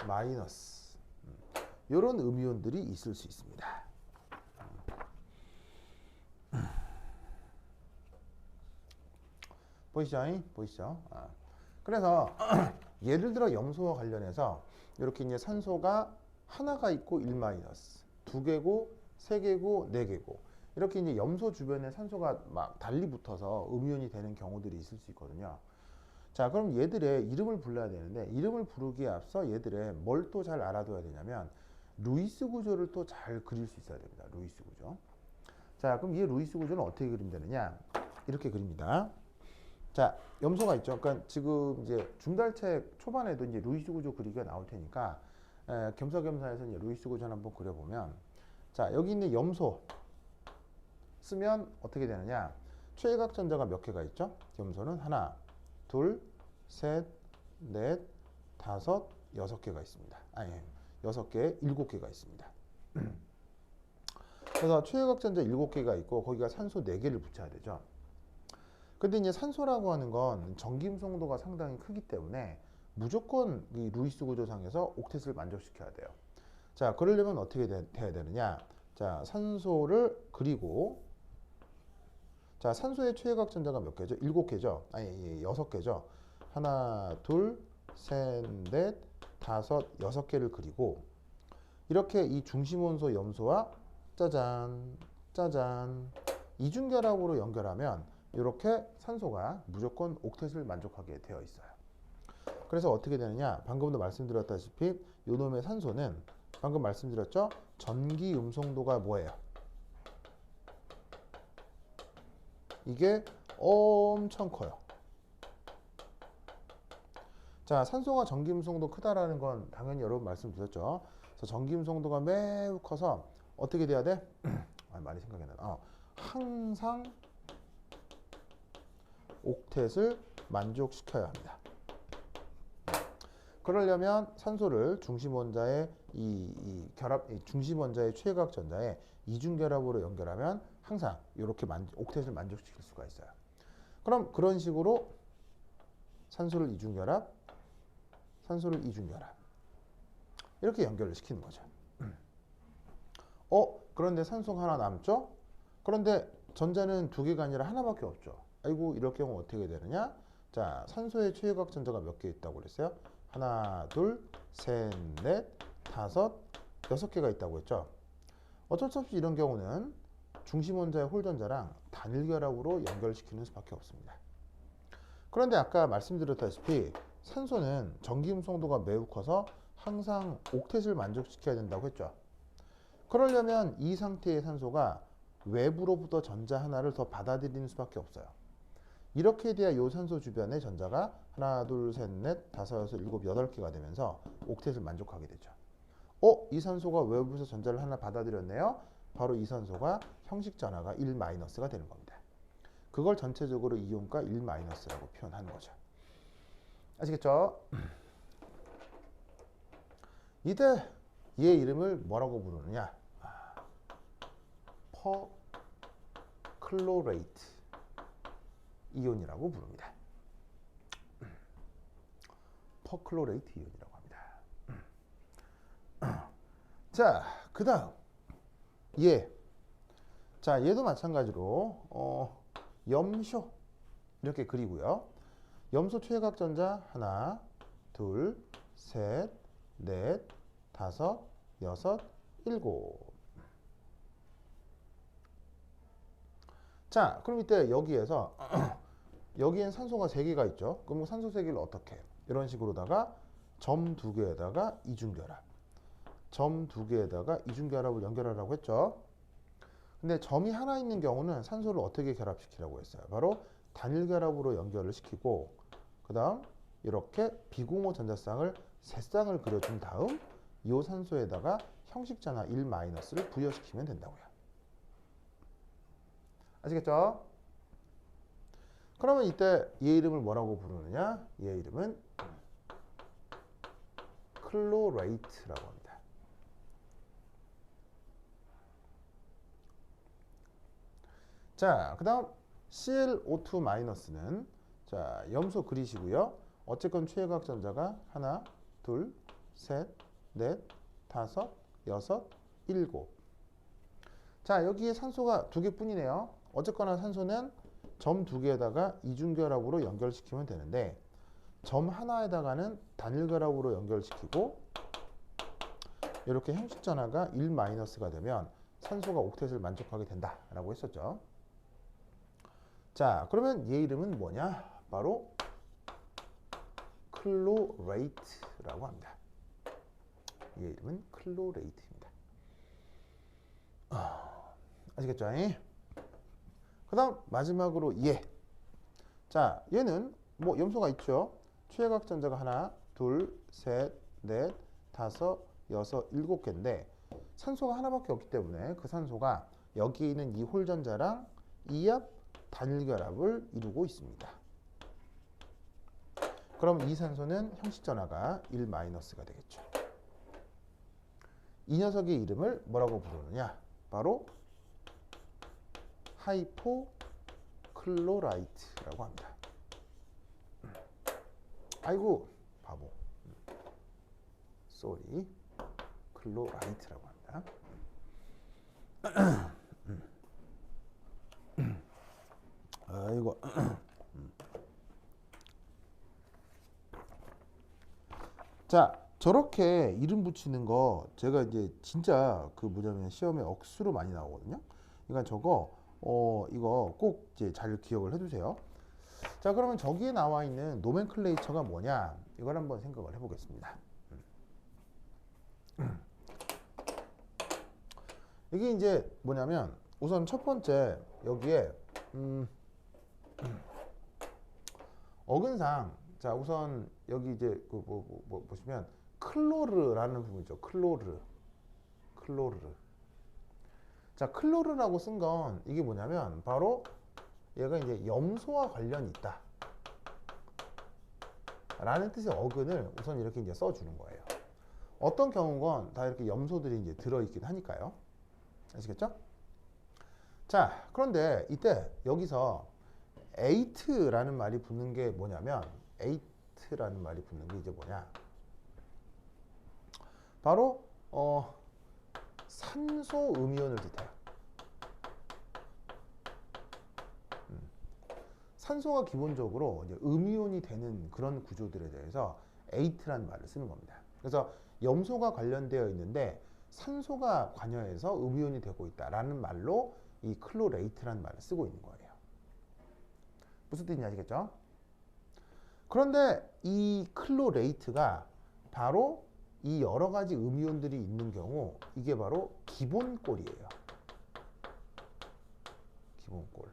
마이너스 이런 음이온들이 있을 수 있습니다. 보이시죠? 그래서 예를 들어 염소와 관련해서 이렇게 이제 산소가 하나가 있고 1 마이너스, 두 개고, 세 개고, 네 개고 이렇게 이제 염소 주변에 산소가 막 달리 붙어서 음이온이 되는 경우들이 있을 수 있거든요. 자, 그럼 얘들의 이름을 불러야 되는데 이름을 부르기에 앞서 얘들의 뭘 또 잘 알아둬야 되냐면 루이스 구조를 또 잘 그릴 수 있어야 됩니다. 루이스 구조. 자, 그럼 이 루이스 구조는 어떻게 그리면 되느냐? 이렇게 그립니다. 자, 염소가 있죠. 그러니까 지금 이제 중달책 초반에도 이제 루이스 구조 그리기가 나올 테니까 겸사겸사해서 이제 루이스 구조를 한번 그려보면, 자, 여기 있는 염소 쓰면 어떻게 되느냐? 최외곽 전자가 몇 개가 있죠? 염소는 하나, 둘, 셋, 넷, 다섯, 여섯 개가 있습니다. 아니, 여섯 개, 일곱 개가 있습니다. 그래서 최외곽 전자 7개가 있고 거기가 산소 4개를 붙여야 되죠. 근데 이제 산소라고 하는 건 전기음성도가 상당히 크기 때문에 무조건 이 루이스 구조상에서 옥텟을 만족시켜야 돼요. 자, 그러려면 어떻게 돼야 되느냐? 자, 산소를 그리고, 자, 산소의 최외곽 전자가 몇 개죠? 7개죠? 아니, 6개죠. 하나, 둘, 셋, 넷, 다섯, 6개를 그리고 이렇게 이 중심원소 염소와 짜잔, 짜잔, 이중결합으로 연결하면 이렇게 산소가 무조건 옥텟을 만족하게 되어 있어요. 그래서 어떻게 되느냐? 방금도 말씀드렸다시피 요놈의 산소는 방금 말씀드렸죠? 전기 음성도가 뭐예요? 이게 엄청 커요. 자, 산소가 전기 음성도 크다라는 건 당연히 여러분 말씀드렸죠. 그래서 전기 음성도가 매우 커서 어떻게 돼야 돼? 많이 생각이 나. 항상 옥텟을 만족시켜야 합니다. 그러려면 산소를 중심원자의 이 중심원자의 최외곽 전자에 이중결합으로 연결하면 항상 이렇게 옥텟을 만족시킬 수가 있어요. 그럼 그런 식으로 산소를 이중결합, 산소를 이중결합 이렇게 연결을 시키는 거죠. 그런데 산소가 하나 남죠? 그런데 전자는 2개가 아니라 하나밖에 없죠. 아이고, 이럴 경우 어떻게 되느냐? 자, 산소의 최외곽 전자가 몇 개 있다고 그랬어요? 하나, 둘, 셋, 넷, 다섯, 6개가 있다고 했죠. 어쩔 수 없이 이런 경우는 중심원자의 홀전자랑 단일결합으로 연결시키는 수밖에 없습니다. 그런데 아까 말씀드렸다시피 산소는 전기음성도가 매우 커서 항상 옥텟을 만족시켜야 된다고 했죠. 그러려면 이 상태의 산소가 외부로부터 전자 하나를 더 받아들이는 수밖에 없어요. 이렇게 돼야 이 산소 주변의 전자가 하나, 둘, 셋, 넷, 다섯, 여섯, 일곱, 8개가 되면서 옥텟을 만족하게 되죠. 이 산소가 외부에서 전자를 하나 받아들였네요. 바로 이 산소가 형식 전하가 1-가 되는 겁니다. 그걸 전체적으로 이온가 1-라고 표현하는 거죠. 아시겠죠? 이때 얘 이름을 뭐라고 부르느냐? 퍼클로레이트 이온이라고 부릅니다. 퍼클로레이트 이온이라고 합니다. 자, 그 다음 얘. 자, 얘도 마찬가지로 염소 이렇게 그리고요. 염소 최외곽 전자 하나, 둘, 셋, 넷, 다섯, 여섯, 일곱. 자, 그럼 이때 여기에서 여기엔 산소가 3개가 있죠. 그럼 산소 3개를 어떻게? 이런 식으로다가 점 2개에다가 이중결합, 점 2개에다가 이중결합을 연결하라고 했죠. 근데 점이 하나 있는 경우는 산소를 어떻게 결합시키라고 했어요? 바로 단일결합으로 연결을 시키고 그 다음 이렇게 비공호 전자쌍을 3쌍을 그려준 다음 이 산소에다가 형식전하 1-를 부여시키면 된다고요. 아시겠죠? 그러면 이때 얘 이름을 뭐라고 부르느냐? 얘 이름은 클로레이트라고 합니다. 자, 그 다음 ClO2-는 자, 염소 그리시고요. 어쨌건 최외곽 전자가 하나, 둘, 셋, 넷, 다섯, 여섯, 일곱. 자, 여기에 산소가 2개뿐이네요. 어쨌거나 산소는 점 2개에다가 이중결합으로 연결시키면 되는데 점 하나에다가는 단일 결합으로 연결시키고 이렇게 형식 전하가 1-가 되면 산소가 옥텟을 만족하게 된다라고 했었죠. 자, 그러면 얘 이름은 뭐냐? 바로 클로레이트라고 합니다. 얘 이름은 클로레이트입니다. 아시겠죠? 그 다음 마지막으로 얘. 자, 얘는 뭐 염소가 있죠. 최외곽 전자가 하나, 둘, 셋, 넷, 다섯, 여섯, 7개인데 산소가 하나밖에 없기 때문에 그 산소가 여기에 있는 이 홀 전자랑 이압 단일 결합을 이루고 있습니다. 그럼 이 산소는 형식 전하가 1-가 되겠죠. 이 녀석의 이름을 뭐라고 부르느냐? 바로 하이포클로라이트라고 합니다. 아이고 바보. 쏘리. 클로라이트라고 합니다. 아이고. 자, 저렇게 이름 붙이는 거 제가 이제 진짜 그 뭐냐면 시험에 억수로 많이 나오거든요. 그러니까 저거 이거 꼭 이제 잘 기억을 해두세요. 자, 그러면 저기에 나와 있는 노멘클레이처가 뭐냐? 이걸 한번 생각을 해보겠습니다. 이게 이제 뭐냐면 우선 첫 번째 여기에 어근상 자 우선 여기 이제 그 보시면 클로르라는 부분 있죠. 클로르. 자, 클로르라고 쓴 건 이게 뭐냐면 바로 얘가 이제 염소와 관련이 있다 라는 뜻의 어근을 우선 이렇게 이제 써주는 거예요. 어떤 경우건 다 이렇게 염소들이 이제 들어있긴 하니까요. 아시겠죠? 자, 그런데 이때 여기서 에이트라는 말이 붙는 게 뭐냐면 에이트라는 말이 붙는 게 이제 뭐냐? 바로 산소 음이온을 뜻해요. 산소가 기본적으로 이제 음이온이 되는 그런 구조들에 대해서 에이트라는 말을 쓰는 겁니다. 그래서 염소가 관련되어 있는데 산소가 관여해서 음이온이 되고 있다라는 말로 이 클로레이트라는 말을 쓰고 있는 거예요. 무슨 뜻인지 아시겠죠? 그런데 이 클로레이트가 바로 이 여러 가지 음이온들이 있는 경우 이게 바로 기본꼴이에요. 기본꼴.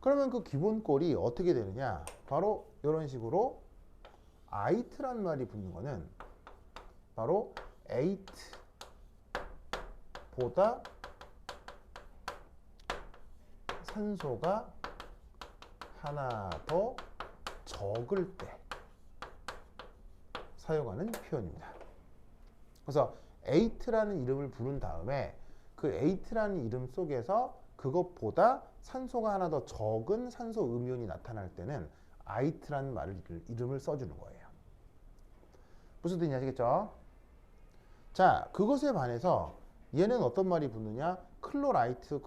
그러면 그 기본꼴이 어떻게 되느냐? 바로 이런 식으로 아이트라는 말이 붙는 거는 바로 에이트보다 산소가 하나 더 적을 때 사용하는 표현입니다. 그래서 에이트라는 이름을 부른 다음에 그 에이트라는 이름 속에서 그것보다 산소가 하나 더 적은 산소 음이온이 나타날 때는 아이트라는 이름을 써주는 거예요. 무슨 뜻인지 아시겠죠? 자, 그것에 반해서 얘는 어떤 말이 붙느냐? 클로라이트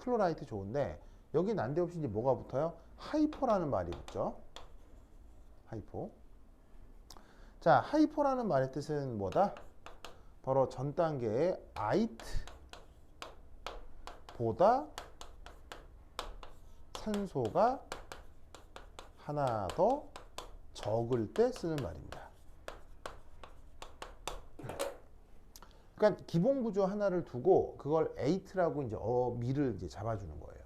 좋은데 여기 난데없이 이제 뭐가 붙어요? 하이포라는 말이 붙죠. 하이포. 자, 하이포라는 말의 뜻은 뭐다? 바로 전 단계의 아이트보다 산소가 하나 더 적을 때 쓰는 말입니다. 그러니까 기본 구조 하나를 두고 그걸 에이트라고 이제 미를 이제 잡아주는 거예요.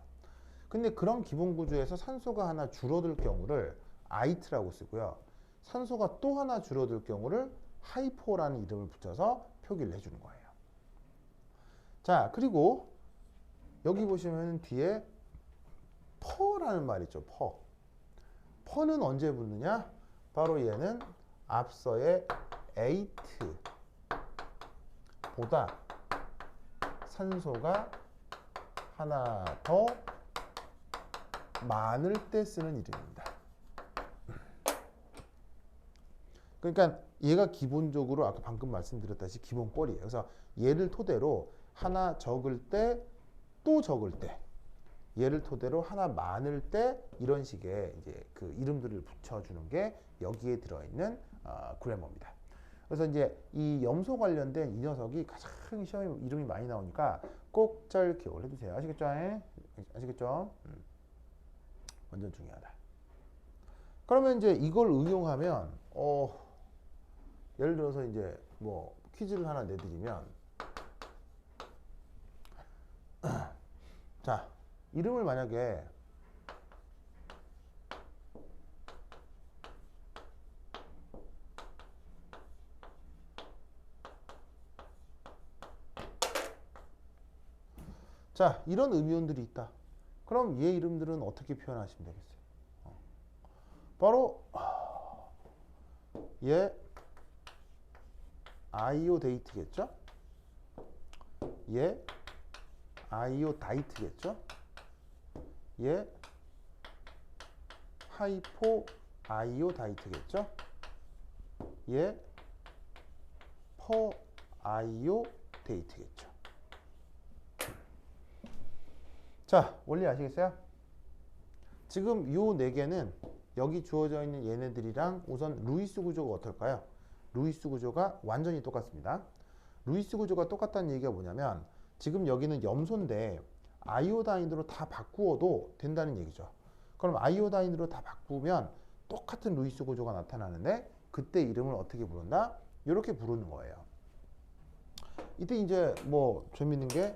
근데 그런 기본 구조에서 산소가 하나 줄어들 경우를 아이트라고 쓰고요. 산소가 또 하나 줄어들 경우를 하이포라는 이름을 붙여서 표기를 해주는 거예요. 자, 그리고 여기 보시면 뒤에 퍼라는 말 있죠. 퍼는 언제 붙느냐? 바로 얘는 앞서의 에이트보다 산소가 하나 더 많을 때 쓰는 이름입니다. 그러니까 얘가 기본적으로 아까 방금 말씀드렸다시피 기본꼴이에요. 그래서 얘를 토대로 하나 적을 때, 또 적을 때, 얘를 토대로 하나 많을 때 이런 식의 이제 그 이름들을 붙여주는 게 여기에 들어있는 그래머입니다. 그래서 이제 이 염소 관련된 이 녀석이 가장 시험에 이름이 많이 나오니까 꼭 잘 기억을 해두세요. 아시겠죠? 아시겠죠? 완전 중요하다. 그러면 이제 이걸 응용하면 예를 들어서 이제 뭐 퀴즈를 하나 내드리면 자, 이름을 만약에 자, 이런 음이온들이 있다. 그럼 얘 이름들은 어떻게 표현하시면 되겠어요? 바로 얘 아이오데이트겠죠? 얘 아이오다이트겠죠? 얘 하이포 아이오다이트겠죠? 얘 퍼 아이오데이트겠죠? 자, 원리 아시겠어요? 지금 요 네 개는 여기 주어져 있는 얘네들이랑 우선 루이스 구조가 어떨까요? 루이스 구조가 완전히 똑같습니다. 루이스 구조가 똑같다는 얘기가 뭐냐면 지금 여기는 염소인데 아이오다인으로 다 바꾸어도 된다는 얘기죠. 그럼 아이오다인으로 다 바꾸면 똑같은 루이스 구조가 나타나는데 그때 이름을 어떻게 부른다? 이렇게 부르는 거예요. 이때 이제 뭐 재밌는 게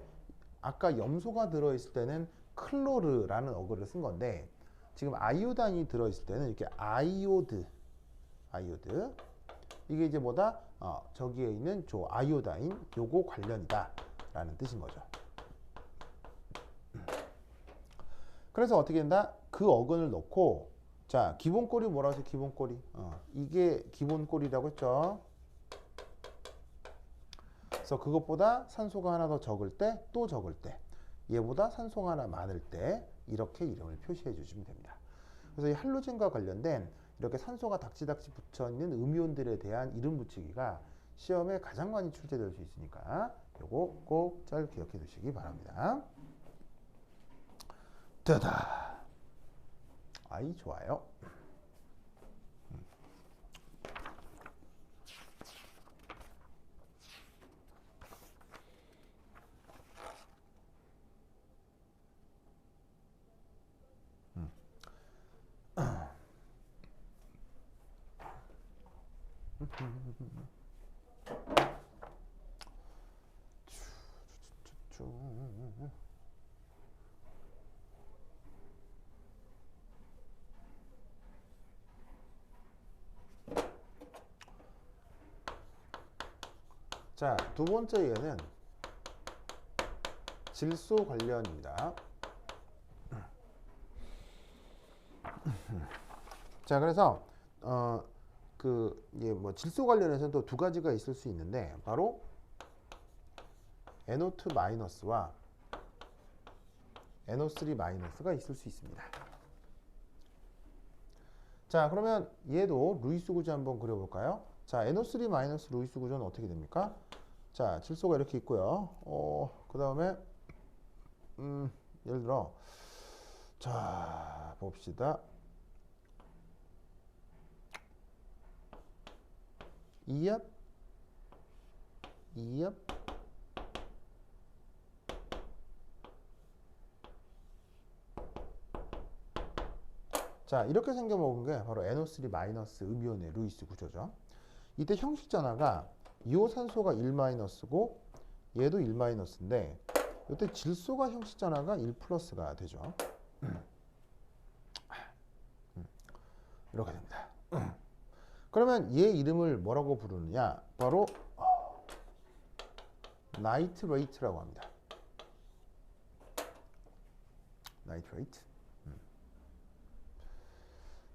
아까 염소가 들어있을 때는 클로르라는 어구를 쓴 건데 지금 아이오다인이 들어있을 때는 이렇게 아이오드 이게 이제 뭐다? 저기에 있는 저 아이오다인 요거 관련이다 라는 뜻인 거죠. 그래서 어떻게 된다? 그 어근을 넣고 자, 기본꼴이 뭐라고 해서 기본꼴이 이게 기본꼴이라고 했죠. 그래서 그것보다 산소가 하나 더 적을 때 또 적을 때 얘보다 산소가 하나 많을 때 이렇게 이름을 표시해 주시면 됩니다. 그래서 이 할로젠과 관련된 이렇게 산소가 닥치닥치 붙어 있는 음이온들에 대한 이름 붙이기가 시험에 가장 많이 출제될 수 있으니까 요거 꼭 잘 기억해 두시기 바랍니다. 됐다. 아이 좋아요. 자, 두 번째 얘는 질소 관련입니다. 자, 그래서 뭐 질소 관련해서는 또 두 가지가 있을 수 있는데 바로 NO2 마이너스와 NO3 마이너스가 있을 수 있습니다. 자, 그러면 얘도 루이스 구조 한번 그려볼까요? 자, NO3 마이너스 루이스 구조는 어떻게 됩니까? 자, 질소가 이렇게 있고요. 그 다음에 예를 들어 자, 봅시다. 이압 자, 이렇게 생겨 먹은 게 바로 NO3 마이너스 음이온의 루이스 구조죠. 이때 형식 전화가 이오산소가 1 마이너스고 얘도 1 마이너스인데 이때 질소가 형식 전화가 1 플러스가 되죠. 이렇게 됩니다. 그러면 얘 이름을 뭐라고 부르느냐? 바로 나이트레이트라고 합니다. 나이트레이트.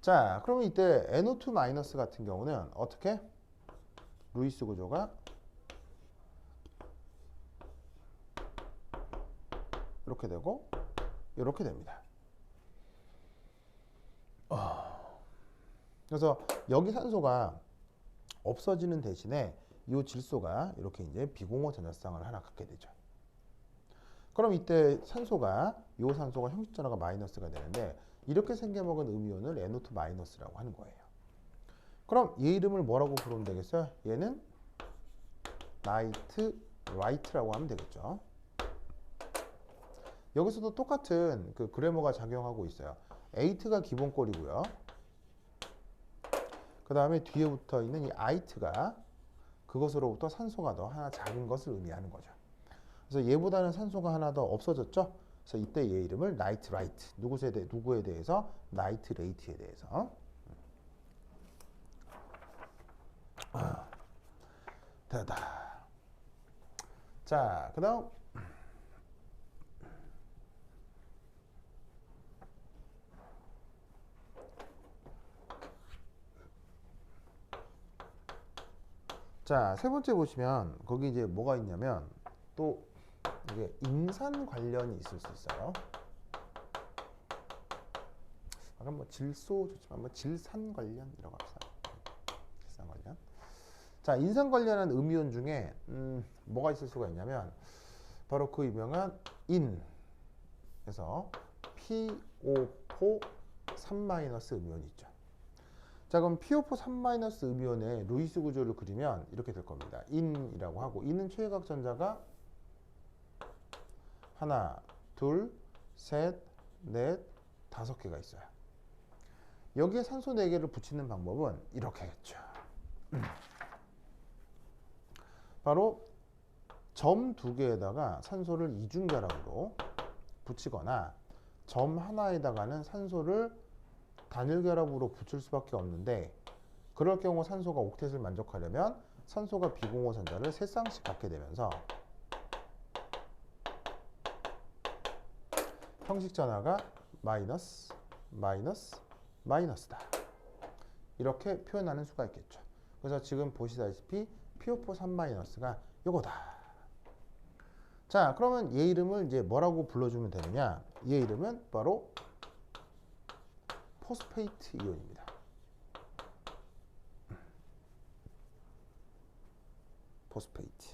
자, 그러면 이때 NO2 마이너스 같은 경우는 어떻게? 루이스 구조가 이렇게 되고 이렇게 됩니다. 그래서 여기 산소가 없어지는 대신에 이 질소가 이렇게 이제 비공호 전자쌍을 하나 갖게 되죠. 그럼 이때 산소가 요 산소가 형식전화가 마이너스가 되는데 이렇게 생겨먹은 음이온을 NO2 마이너스라고 하는 거예요. 그럼 얘 이름을 뭐라고 부르면 되겠어요? 얘는 나이트 라이트라고 하면 되겠죠. 여기서도 똑같은 그 그래머가 작용하고 있어요. 8가 기본꼴이고요. 그 다음에 뒤에 붙어 있는 이 it가 그것으로부터 산소가 더 하나 작은 것을 의미하는 거죠. 그래서 얘보다는 산소가 하나 더 없어졌죠. 그래서 이때 얘 이름을 나이트 라이트, 누구에 대해서? 나이트 레이트에 대해서. 됐다. 자, 그 다음 자, 세 번째 보시면 거기 이제 뭐가 있냐면 또 이게 인산 관련이 있을 수 있어요. 아까 뭐 질소 좋지만 뭐 질산 관련이라고 합시다. 질산 관련. 자, 인산 관련한 음이온 중에 뭐가 있을 수가 있냐면 바로 그 유명한 인에서 PO4 3- 음이온이 있죠. 자, 그럼 PO4 3- 음이온의 루이스 구조를 그리면 이렇게 될 겁니다. 인이라고 하고 인은 최외각 전자가 하나, 둘, 셋, 넷, 5개가 있어요. 여기에 산소 4개를 붙이는 방법은 이렇게겠죠. 바로 점 2개에다가 산소를 이중결합으로 붙이거나 점 하나에다가는 산소를 단일결합으로 붙일 수밖에 없는데 그럴 경우 산소가 옥텟을 만족하려면 산소가 비공호 산자를 3쌍씩 갖게 되면서 형식 전화가 마이너스, 마이너스, 마이너스다. 이렇게 표현하는 수가 있겠죠. 그래서 지금 보시다시피 PO4 3- 요거다. 자, 그러면 얘 이름을 이제 뭐라고 불러주면 되느냐? 얘 이름은 바로 포스페이트 이온입니다. 포스페이트.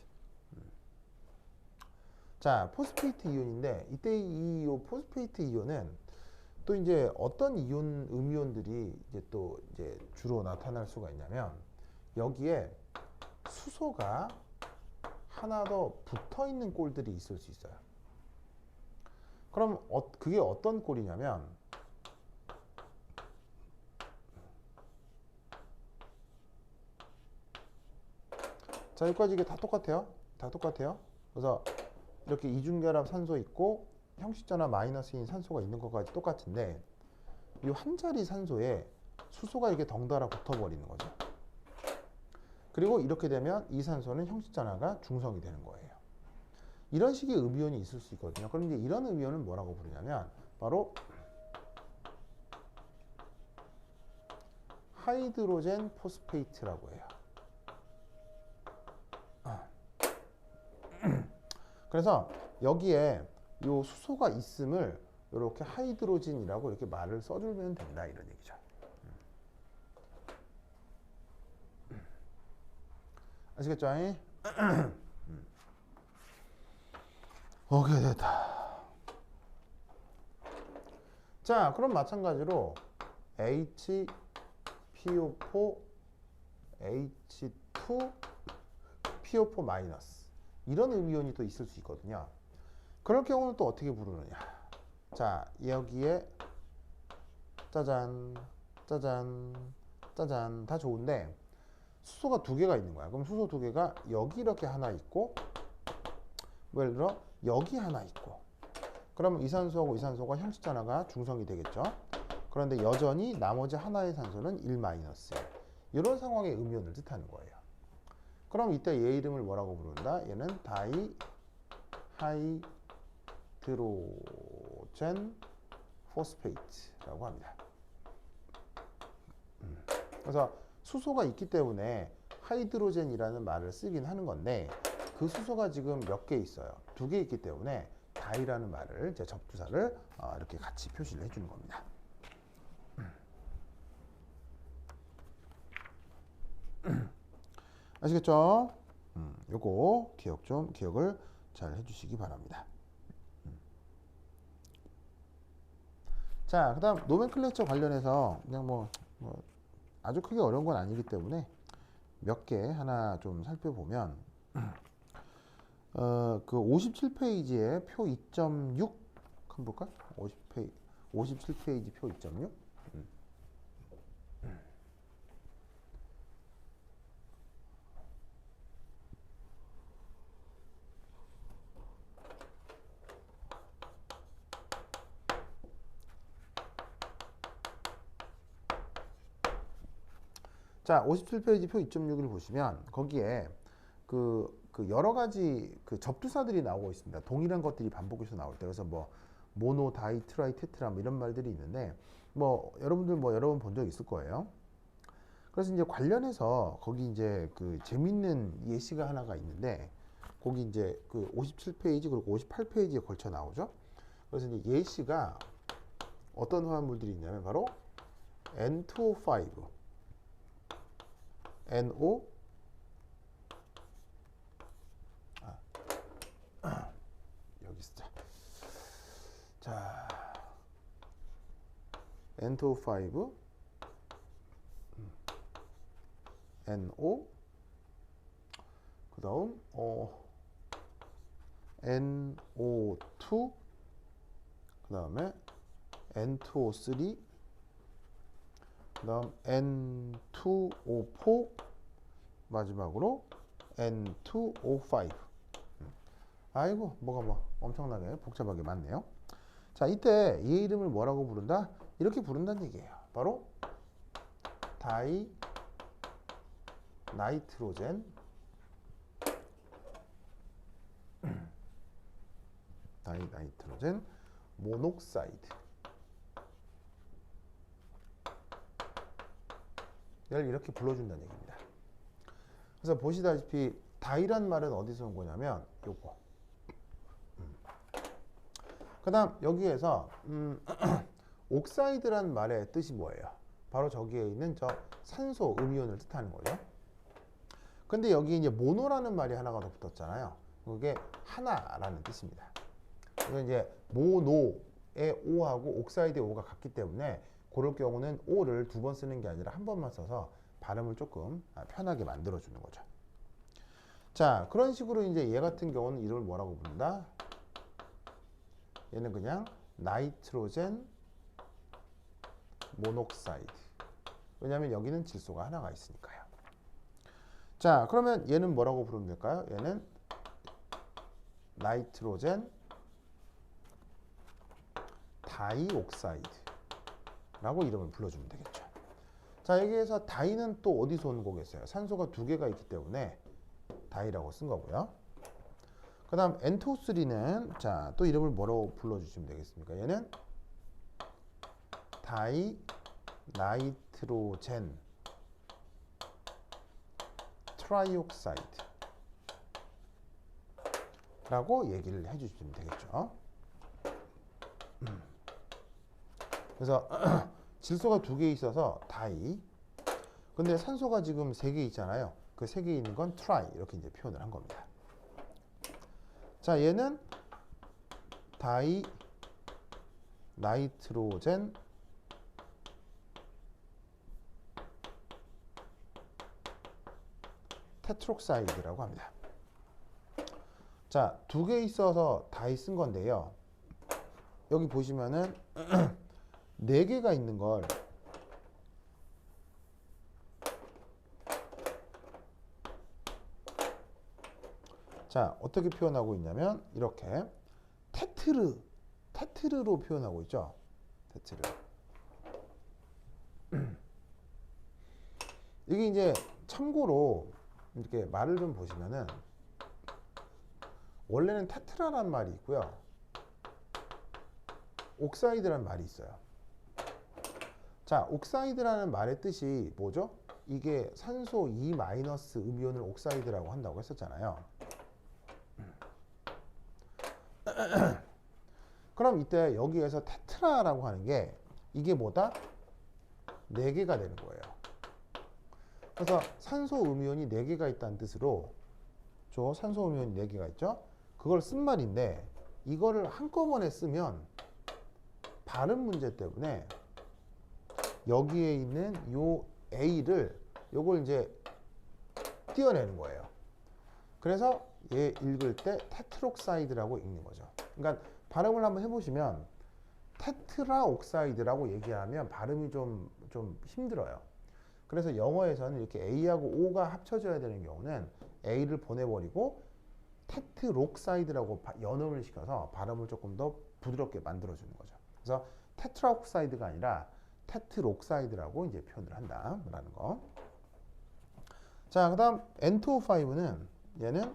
자, 포스페이트 이온인데 이때 이 포스페이트 이온은 또 이제 어떤 이온 음이온들이 이제 또 이제 주로 나타날 수가 있냐면 여기에 수소가 하나 더 붙어 있는 꼴들이 있을 수 있어요. 그럼 그게 어떤 꼴이냐면 자, 여기까지 이게 다 똑같아요. 다 똑같아요. 그래서 이렇게 이중결합 산소 있고 형식전화 마이너스인 산소가 있는 것까지 똑같은데 이 한 자리 산소에 수소가 이렇게 덩달아 붙어버리는 거죠. 그리고 이렇게 되면 이 산소는 형식전화가 중성이 되는 거예요. 이런 식의 음이온이 있을 수 있거든요. 그럼 이제 이런 음이온은 뭐라고 부르냐면 바로 하이드로젠 포스페이트라고 해요. 그래서 여기에 요 수소가 있음을 이렇게 하이드로진이라고 이렇게 말을 써주면 된다 이런 얘기죠. 아시겠죠? 오케이, 됐다. 자, 그럼 마찬가지로 HPO4 H2 PO4 마이너스 이런 음이온이 또 있을 수 있거든요. 그럴 경우는 또 어떻게 부르느냐? 자, 여기에 짜잔, 짜잔, 짜잔 다 좋은데 수소가 2개가 있는 거야. 그럼 수소 2개가 여기 이렇게 하나 있고 예를 들어 여기 하나 있고 그러면 이 산소하고 이 산소가 형식전화가 중성이 되겠죠. 그런데 여전히 나머지 하나의 산소는 1- 이런 상황의 음이온을 뜻하는 거예요. 그럼 이때 얘 이름을 뭐라고 부른다? 얘는 다이하이드로젠 포스페이트라고 합니다. 그래서 수소가 있기 때문에 하이드로젠이라는 말을 쓰긴 하는 건데 그 수소가 지금 몇 개 있어요? 2개 있기 때문에 다이라는 말을 제 접두사를 이렇게 같이 표시를 해주는 겁니다. 아시겠죠? 요거 기억을 잘 해주시기 바랍니다. 자, 그다음 노멘클레처 관련해서 그냥 뭐 아주 크게 어려운 건 아니기 때문에 몇 개 하나 좀 살펴보면 그 57페이지에 표 2.6 한번 볼까? 57페이지 표 2.6. 자, 57페이지 표 2.6을 보시면 거기에 그 여러 가지 그 접두사들이 나오고 있습니다. 동일한 것들이 반복해서 나올 때. 그래서 뭐 모노, 다이, 트라이, 테트라 뭐 이런 말들이 있는데 뭐 여러분들 뭐 여러 번 본 적 있을 거예요. 그래서 이제 관련해서 거기 이제 그 재밌는 예시가 하나가 있는데 거기 이제 그 57페이지 그리고 58페이지에 걸쳐 나오죠. 그래서 이제 예시가 어떤 화합물들이 있냐면 바로 N2O5 NO 여기 있어. 자, N2O5 NO 그다음 NO2 그다음에 N2O3 그다음 N2O4 마지막으로 N2O5. 아이고 뭐가 뭐 엄청나게 복잡하게 많네요. 자, 이때 이 이름을 뭐라고 부른다? 이렇게 부른다는 얘기예요. 바로 다이 나이트로젠 다이 나이트로젠 모녹사이드 를 이렇게 불러준다는 얘기입니다. 그래서 보시다시피 다이란 말은 어디서 온 거냐면 요거. 그 다음 여기에서 옥사이드란 말의 뜻이 뭐예요? 바로 저기에 있는 저 산소 음이온을 뜻하는 거죠. 근데 여기 이제 모노라는 말이 하나가 더 붙었잖아요. 그게 하나라는 뜻입니다. 그래서 이제 모노의 O하고 옥사이드의 O가 같기 때문에 그럴 경우는 O를 두 번 쓰는 게 아니라 한 번만 써서 발음을 조금 편하게 만들어주는 거죠. 자, 그런 식으로 이제 얘 같은 경우는 이름을 뭐라고 부른다? 얘는 그냥 나이트로젠 모녹사이드. 왜냐하면 여기는 질소가 하나가 있으니까요. 자, 그러면 얘는 뭐라고 부르면 될까요? 얘는 나이트로젠 다이옥사이드 라고 이름을 불러주면 되겠죠. 자, 여기에서 다이는 또 어디서 온 거겠어요? 산소가 두 개가 있기 때문에 다이라고 쓴 거고요. 그 다음 N2O3는 자, 또 이름을 뭐라고 불러주시면 되겠습니까? 얘는 다이 나이트로젠 트라이옥사이드 라고 얘기를 해주시면 되겠죠. 그래서 질소가 두 개 있어서 다이. 근데 산소가 지금 세 개 있잖아요. 그 세 개 있는 건 트라이 이렇게 이제 표현을 한 겁니다. 자, 얘는 다이 나이트로젠 테트록사이드라고 합니다. 자, 두 개 있어서 다이 쓴 건데요. 여기 보시면은 네 개가 있는 걸 자, 어떻게 표현하고 있냐면 이렇게 테트르로 표현하고 있죠. 테트르. 이게 이제 참고로 이렇게 말을 좀 보시면은 원래는 테트라란 말이 있고요. 옥사이드라는 말이 있어요. 자, 옥사이드라는 말의 뜻이 뭐죠? 이게 산소 2- 음이온을 옥사이드라고 한다고 했었잖아요. 그럼 이때 여기에서 테트라라고 하는 게 이게 뭐다? 4개가 되는 거예요. 그래서 산소 음이온이 4개가 있다는 뜻으로 저 산소 음이온이 4개가 있죠? 그걸 쓴 말인데 이거를 한꺼번에 쓰면 발음 문제 때문에 여기에 있는 요 A를 요걸 이제 띄어내는 거예요. 그래서 얘 읽을 때 테트록사이드라고 읽는 거죠. 그러니까 발음을 한번 해보시면 테트라옥사이드라고 얘기하면 발음이 좀 힘들어요. 그래서 영어에서는 이렇게 A하고 O가 합쳐져야 되는 경우는 A를 보내버리고 테트록사이드라고 연음을 시켜서 발음을 조금 더 부드럽게 만들어주는 거죠. 그래서 테트라옥사이드가 아니라 테트록사이드라고 이제 표현을 한다라는 거. 자, 그다음 N2O5는 얘는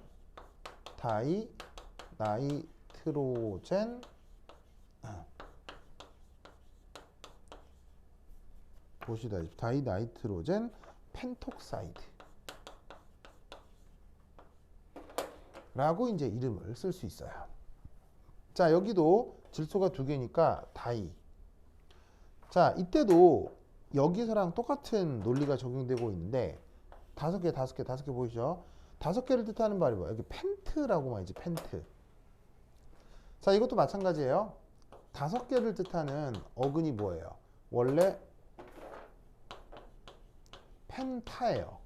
다이나이트로젠 보시다시피 다이나이트로젠 펜톡사이드 라고 이제 이름을 쓸 수 있어요. 자, 여기도 질소가 두 개니까 다이. 자, 이때도 여기서랑 똑같은 논리가 적용되고 있는데 다섯 개 보이시죠? 5개를 뜻하는 말이 뭐예요? 여기 펜트라고 말이지, 펜트. 자, 이것도 마찬가지예요. 5개를 뜻하는 어근이 뭐예요? 원래 펜타예요.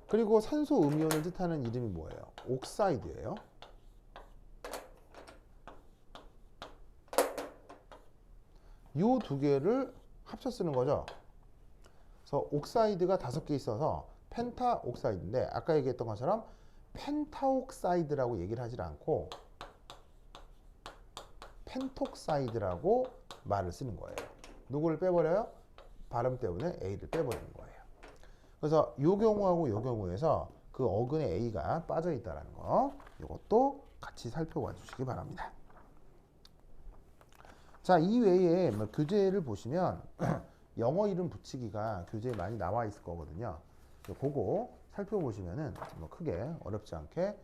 그리고 산소 음이온을 뜻하는 이름이 뭐예요? 옥사이드예요. 이 두 개를 합쳐 쓰는 거죠. 그래서 옥사이드가 5개 있어서 펜타옥사이드인데 아까 얘기했던 것처럼 펜타옥사이드라고 얘기를 하지 않고 펜톡사이드라고 말을 쓰는 거예요. 누구를 빼버려요? 발음 때문에 A를 빼버리는 거예요. 그래서 이 경우하고 이 경우에서 그 어근에 A가 빠져 있다는 거, 이것도 같이 살펴봐 주시기 바랍니다. 자, 이 외에 뭐 교재를 보시면 영어 이름 붙이기가 교재에 많이 나와 있을 거거든요. 그거 살펴보시면은 뭐 크게 어렵지 않게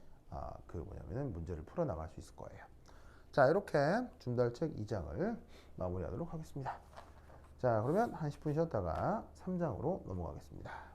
문제를 풀어 나갈 수 있을 거예요. 자, 이렇게 준달책 2장을 마무리하도록 하겠습니다. 자, 그러면 한 10분 쉬었다가 3장으로 넘어가겠습니다.